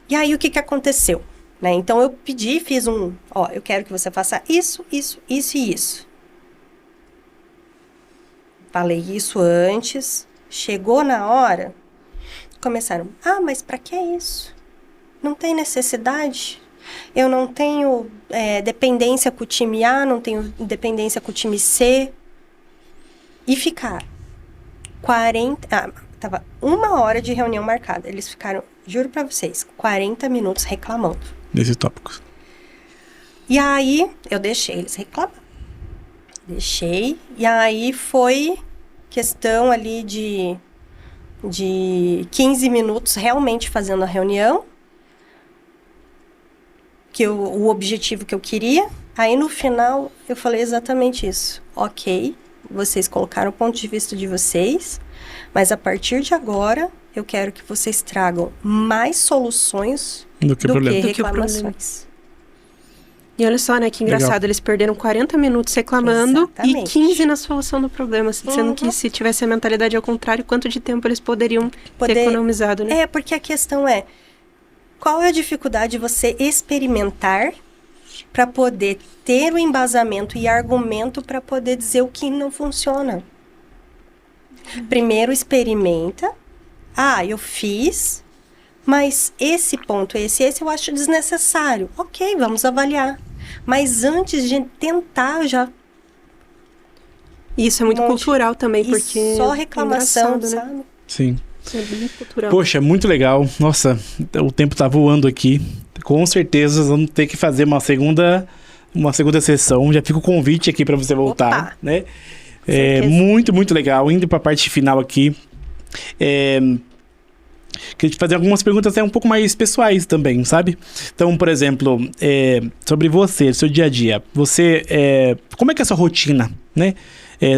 E aí, o que aconteceu? Né? Então, eu fiz eu quero que você faça isso, isso, isso e isso. Falei isso antes, chegou na hora, começaram, mas para que isso? Não tem necessidade? Eu não tenho dependência com o time A, não tenho dependência com o time C. E ficaram 40... tava 1 hora de reunião marcada. Eles ficaram, juro pra vocês, 40 minutos reclamando. Desses tópicos. E aí, eu deixei eles reclamar. Deixei. E aí, foi questão ali de 15 minutos realmente fazendo a reunião. O objetivo que eu queria. Aí, no final, eu falei exatamente isso. Ok, vocês colocaram o ponto de vista de vocês, mas a partir de agora, eu quero que vocês tragam mais soluções do que reclamações. E olha só, né, que engraçado, legal. Eles perderam 40 minutos reclamando. Exatamente. E 15 na solução do problema, sendo que se tivesse a mentalidade ao contrário, quanto de tempo eles poderiam ter economizado, né? Porque a questão é, qual é a dificuldade de você experimentar para poder ter o embasamento e argumento para poder dizer o que não funciona? Primeiro experimenta. Eu fiz, mas esse ponto, esse eu acho desnecessário. Ok, vamos avaliar. Mas antes de tentar, Isso é muito cultural também, porque... só reclamação, né? sabe? Sim. Isso é bem cultural. Poxa, muito legal. Nossa, o tempo tá voando aqui. Com certeza vamos ter que fazer uma segunda sessão. Já fica o convite aqui para você voltar. Opa. Né? Muito, muito legal. Indo para a parte final aqui. Queria te fazer algumas perguntas até um pouco mais pessoais também, sabe? Então, por exemplo, sobre você, seu dia a dia. Como é que é a sua rotina, né?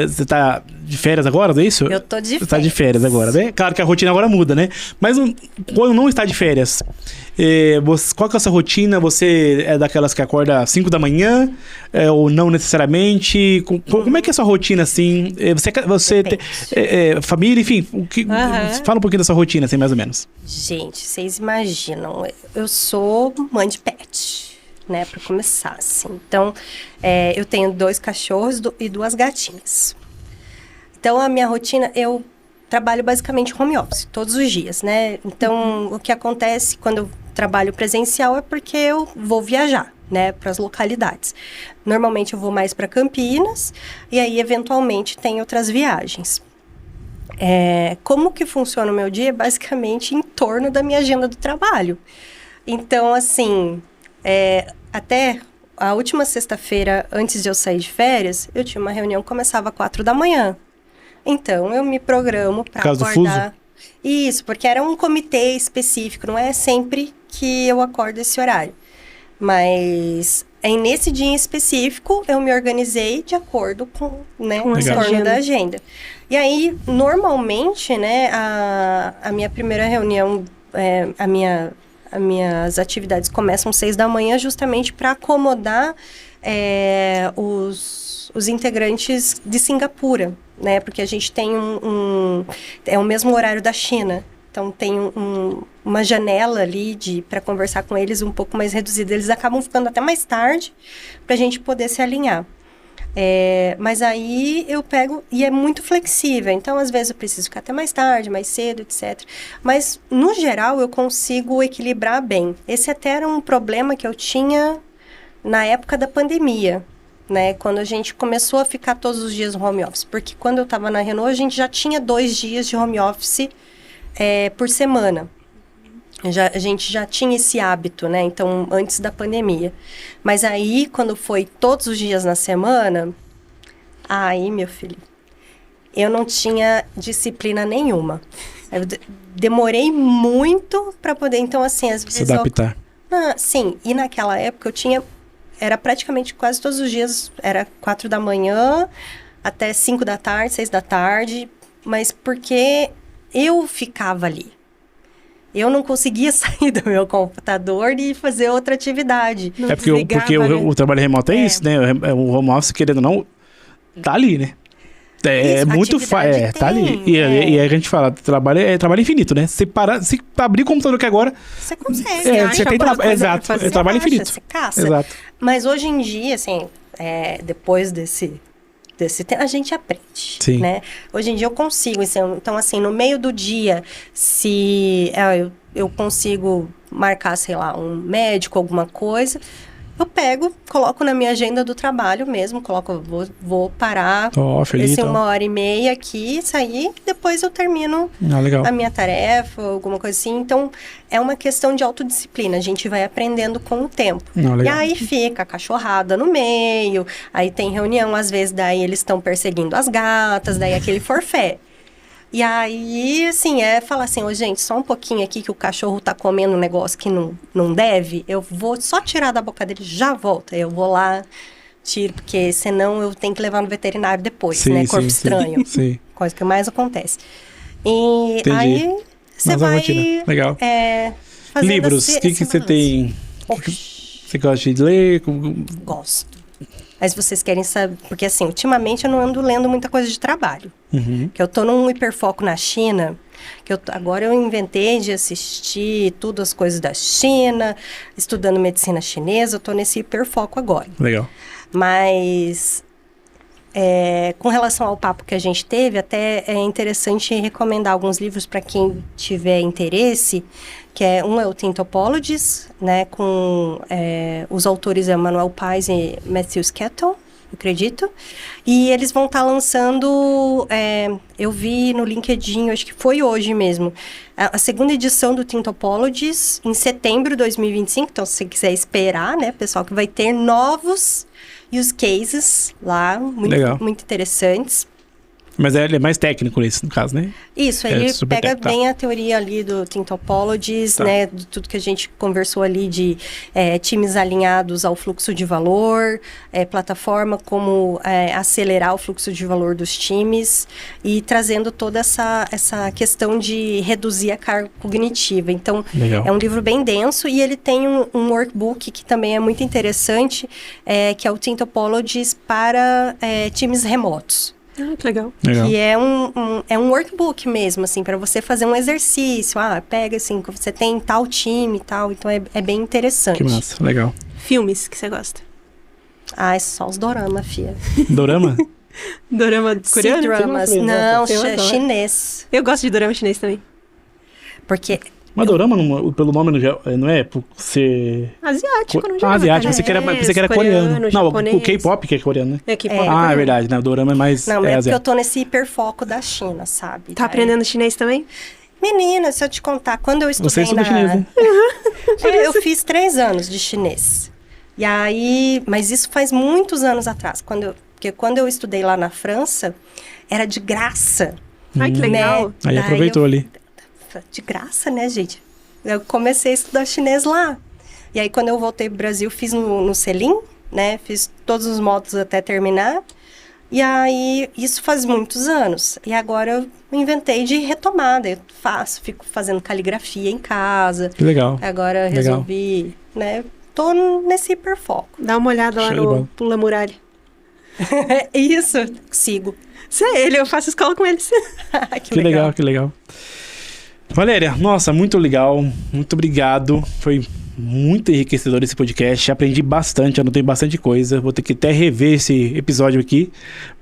Você tá de férias agora, não é isso? Eu tô de férias. Você tá de férias agora, né? Claro que a rotina agora muda, né? Mas quando não está de férias, qual que é a sua rotina? Você é daquelas que acorda às 5 da manhã? Ou não necessariamente? Como é que é a sua rotina, assim? Você tem família, enfim. Fala um pouquinho da sua rotina, assim, mais ou menos. Gente, vocês imaginam, eu sou mãe de pet, né, para começar, assim. Então, eu tenho 2 cachorros e 2 gatinhas. Então, a minha rotina, eu trabalho basicamente home office, todos os dias, né? Então, o que acontece quando eu trabalho presencial é porque eu vou viajar, né, para as localidades. Normalmente, eu vou mais para Campinas e aí, eventualmente, tem outras viagens. como que funciona o meu dia? Basicamente em torno da minha agenda do trabalho. Então, assim, até a última sexta-feira, antes de eu sair de férias, eu tinha uma reunião que começava às 4 da manhã. Então, eu me programo para acordar. Isso, porque era um comitê específico, não é sempre que eu acordo esse horário. Mas nesse dia em específico, eu me organizei de acordo com, né, o torno da agenda. E aí, normalmente, né, a minha primeira reunião, as minhas atividades começam às 6 da manhã justamente para acomodar os integrantes de Singapura, né? Porque a gente tem é o mesmo horário da China. Então, tem uma janela ali para conversar com eles um pouco mais reduzida. Eles acabam ficando até mais tarde para a gente poder se alinhar. Mas aí eu pego, e é muito flexível, então às vezes eu preciso ficar até mais tarde, mais cedo, etc. Mas, no geral, eu consigo equilibrar bem. Esse até era um problema que eu tinha na época da pandemia, né? Quando a gente começou a ficar todos os dias no home office. Porque quando eu estava na Renault, a gente já tinha 2 dias de home office por semana. A gente já tinha esse hábito, né? Então, antes da pandemia. Mas aí, quando foi todos os dias na semana, aí, meu filho, eu não tinha disciplina nenhuma. Eu demorei muito para poder, então, assim, às vezes... Se adaptar. Sim, e naquela época era praticamente quase todos os dias, era 4 da manhã até 5 da tarde, 6 da tarde, mas porque eu ficava ali. Eu não conseguia sair do meu computador e fazer outra atividade. Não porque o trabalho remoto é isso, né? O home office, querendo ou não, tá ali, né? É muito fácil. Tá ali. E aí a gente fala, trabalho é trabalho infinito, né? Se abrir o computador aqui agora... Você consegue. Você tem exato, é trabalho infinito. Você caça. Exato. Mas hoje em dia, assim, depois desse tempo, a gente aprende, Sim. Né? Hoje em dia eu consigo, então assim, no meio do dia, se eu consigo marcar, sei lá, um médico, alguma coisa, eu pego, coloco na minha agenda do trabalho mesmo, vou parar feliz, 1h30 aqui, sair, depois eu termino a minha tarefa, alguma coisa assim. Então, é uma questão de autodisciplina, a gente vai aprendendo com o tempo. E aí fica a cachorrada no meio, aí tem reunião, às vezes, daí eles estão perseguindo as gatas, daí aquele forfé. E aí, assim, falar assim, gente, só um pouquinho aqui que o cachorro tá comendo um negócio que não deve, eu vou só tirar da boca dele, já volta. Eu vou lá, tiro, porque senão eu tenho que levar no veterinário depois, né? Corpo estranho. Sim. Coisa que mais acontece. E entendi. Aí, você vai... Rotina. Legal. Livros, o que você tem? Você gosta de ler? Gosto. Mas vocês querem saber... Porque, assim, ultimamente eu não ando lendo muita coisa de trabalho. Que eu tô num hiperfoco na China, agora eu inventei de assistir tudo as coisas da China, estudando medicina chinesa, eu tô nesse hiperfoco agora. Legal. Mas, com relação ao papo que a gente teve, até é interessante recomendar alguns livros para quem tiver interesse, que é o Tintopologies, né, com os autores Manuel Pais e Matthew Skettle, eu acredito. E eles vão estar lançando, eu vi no LinkedIn, acho que foi hoje mesmo, a segunda edição do Tintopologies, em setembro de 2025. Então, se você quiser esperar, né, pessoal, que vai ter novos use cases lá, muito interessantes. Mas ele é mais técnico nesse, no caso, né? Isso, ele pega bem a teoria ali do Tintopologies, né? De tudo que a gente conversou ali de times alinhados ao fluxo de valor, plataforma, como acelerar o fluxo de valor dos times e trazendo toda essa questão de reduzir a carga cognitiva. Então, é um livro bem denso e ele tem um workbook que também é muito interessante, que é o Tintopologies para times remotos. Que legal. Que é um workbook mesmo, assim, para você fazer um exercício. Pega, assim, você tem tal time e tal. Então, é bem interessante. Que massa, legal. Filmes que você gosta? É só os dorama, fia. Dorama? Dorama coreano? C-dramas. Não, chinês. Eu gosto de dorama chinês também. Porque Mas dorama, pelo nome, não é por ser... Asiático, no geral. Asiático, pensei que era coreano. Não, o K-pop que é coreano, né? É K-pop. É verdade, né? O dorama é mais... Não, é porque asiático. eu tô nesse hiperfoco da China, sabe? Tá aprendendo chinês também? Menina, se eu te contar, quando eu estudei Você estuda chinês, né? Eu fiz 3 anos de chinês. E aí... Mas isso faz muitos anos atrás. Porque quando eu estudei lá na França, era de graça. Ai, que legal. Né? Aí aproveitou ali. De graça, né, gente? Eu comecei a estudar chinês lá. E aí, quando eu voltei pro Brasil, fiz no Selim, né? Fiz todos os módulos até terminar. E aí, isso faz muitos anos. E agora eu inventei de retomada. Eu fico fazendo caligrafia em casa. Que legal. Agora eu resolvi, né? Tô nesse hiperfoco. Dá uma olhada lá no Pula Muralha. Isso, sigo. Isso é ele, eu faço escola com eles. Que legal, que legal. Valéria, nossa, muito legal, muito obrigado, foi muito enriquecedor esse podcast, aprendi bastante, anotei bastante coisa, vou ter que até rever esse episódio aqui,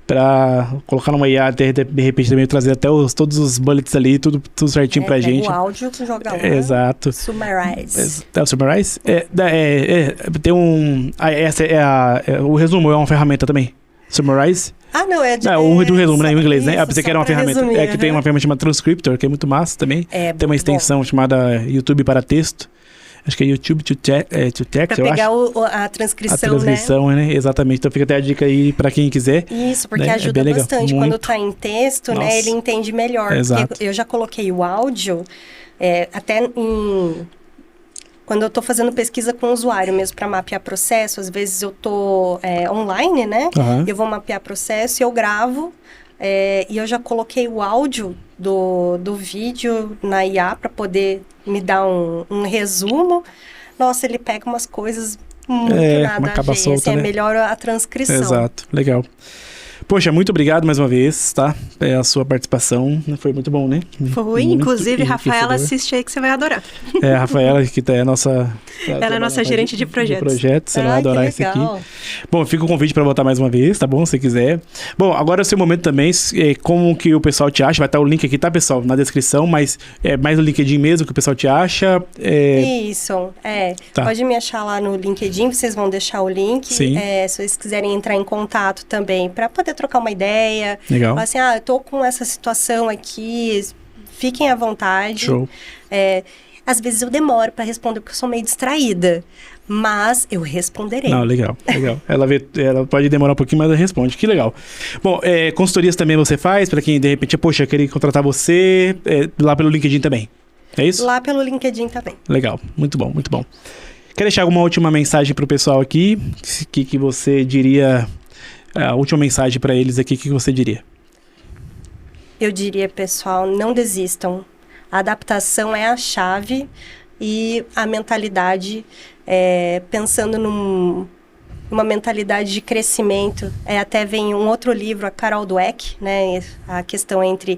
pra colocar numa IA, até de repente também trazer até todos os bullets ali, tudo certinho pra gente. O áudio que joga lá. Exato. Summarize. É o Summarize? Tem um... o resumo é uma ferramenta também. Summarize? Ah, não, é de... do resumo, né, em inglês, né? Isso, Eu pensei que era uma ferramenta. resumir, que tem uma ferramenta chamada Transcriptor, que é muito massa também. Tem uma extensão chamada YouTube para texto. Acho que é YouTube to Text, pra eu pegar acho. A transcrição, A transcrição, né? Exatamente. Então fica até a dica aí pra quem quiser. Isso, porque né? ajuda bastante. Muito. Quando tá em texto, né, ele entende melhor. Exato. Porque eu já coloquei o áudio, até quando eu tô fazendo pesquisa com o usuário mesmo para mapear processo, às vezes eu tô online, né? Uhum. Eu vou mapear processo e eu gravo. E eu já coloquei o áudio do vídeo na IA para poder me dar um resumo. Nossa, ele pega umas coisas muito nada a ver. Solta, né? Melhor a transcrição. Exato, legal. Poxa, muito obrigado mais uma vez, tá? A sua participação foi muito bom, né? Foi, inclusive, Rafaela, assiste aí que você vai adorar. A Rafaela, que é a nossa... Ela é a nossa gerente de projetos. Ela vai adorar isso aqui. Bom, fica o convite para voltar mais uma vez, tá bom? Se quiser. Bom, agora é o seu momento também, como que o pessoal te acha, vai estar o link aqui, tá, pessoal? Na descrição, mas é mais no LinkedIn mesmo que o pessoal te acha. Isso, Tá. Pode me achar lá no LinkedIn, vocês vão deixar o link. Sim. Se vocês quiserem entrar em contato também, para poder trocar uma ideia. Legal. Falar assim, eu tô com essa situação aqui, fiquem à vontade. Show. Às vezes eu demoro para responder porque eu sou meio distraída, mas eu responderei. Não, legal. Ela pode demorar um pouquinho, mas ela responde. Que legal. Bom, consultorias também você faz, para quem de repente, poxa, queria contratar você, lá pelo LinkedIn também. É isso? Lá pelo LinkedIn também. Legal, muito bom, muito bom. Quer deixar alguma última mensagem pro pessoal aqui? Que você diria, a última mensagem para eles aqui, o que você diria? Eu diria, pessoal, não desistam. A adaptação é a chave e a mentalidade, pensando numa mentalidade de crescimento. Até vem um outro livro, a Carol Dweck, né? A questão entre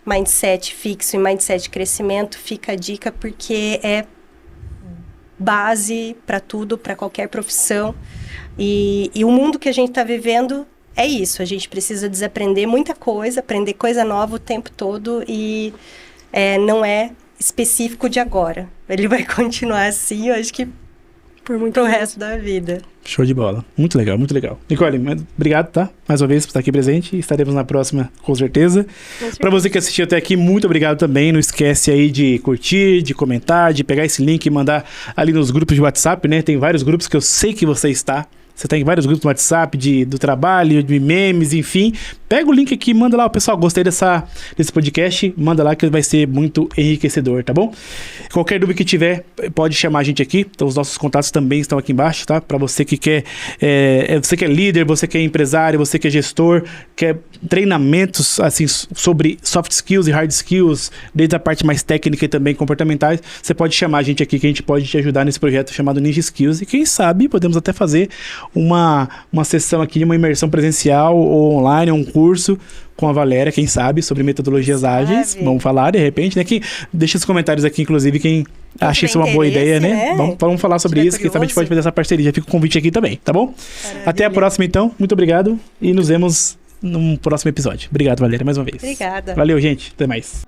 mindset fixo e mindset de crescimento. Fica a dica porque é base para tudo, para qualquer profissão. E o mundo que a gente está vivendo é isso. A gente precisa desaprender muita coisa, aprender coisa nova o tempo todo e... não é específico de agora. Ele vai continuar assim, eu acho que pro resto da vida. Show de bola. Muito legal, muito legal. Nicole, obrigado, tá? Mais uma vez por estar aqui presente. Estaremos na próxima, com certeza. Para você que assistiu até aqui, muito obrigado também. Não esquece aí de curtir, de comentar, de pegar esse link e mandar ali nos grupos de WhatsApp, né? Tem vários grupos que eu sei que você está. Você tem vários grupos no WhatsApp do trabalho, de memes, enfim. Pega o link aqui, manda lá. O pessoal, gostei desse podcast. Manda lá que vai ser muito enriquecedor, tá bom? Qualquer dúvida que tiver, pode chamar a gente aqui. Então, os nossos contatos também estão aqui embaixo, tá? Para você que quer... você que é líder, você que é empresário, você que é gestor, quer treinamentos, assim, sobre soft skills e hard skills, desde a parte mais técnica e também comportamentais, você pode chamar a gente aqui, que a gente pode te ajudar nesse projeto chamado Ninja Skills. E quem sabe, podemos até fazer uma sessão aqui, uma imersão presencial ou online, um curso com a Valéria, quem sabe, sobre metodologias ágeis. Vamos falar, de repente, né? Deixa os comentários aqui, inclusive, quem acha isso uma boa ideia, né? Vamos falar sobre isso, quem sabe a gente pode fazer essa parceria. Já fica o convite aqui também, tá bom? Maravilha. Até a próxima, então. Muito obrigado e nos vemos num próximo episódio. Obrigado, Valéria, mais uma vez. Obrigada. Valeu, gente. Até mais.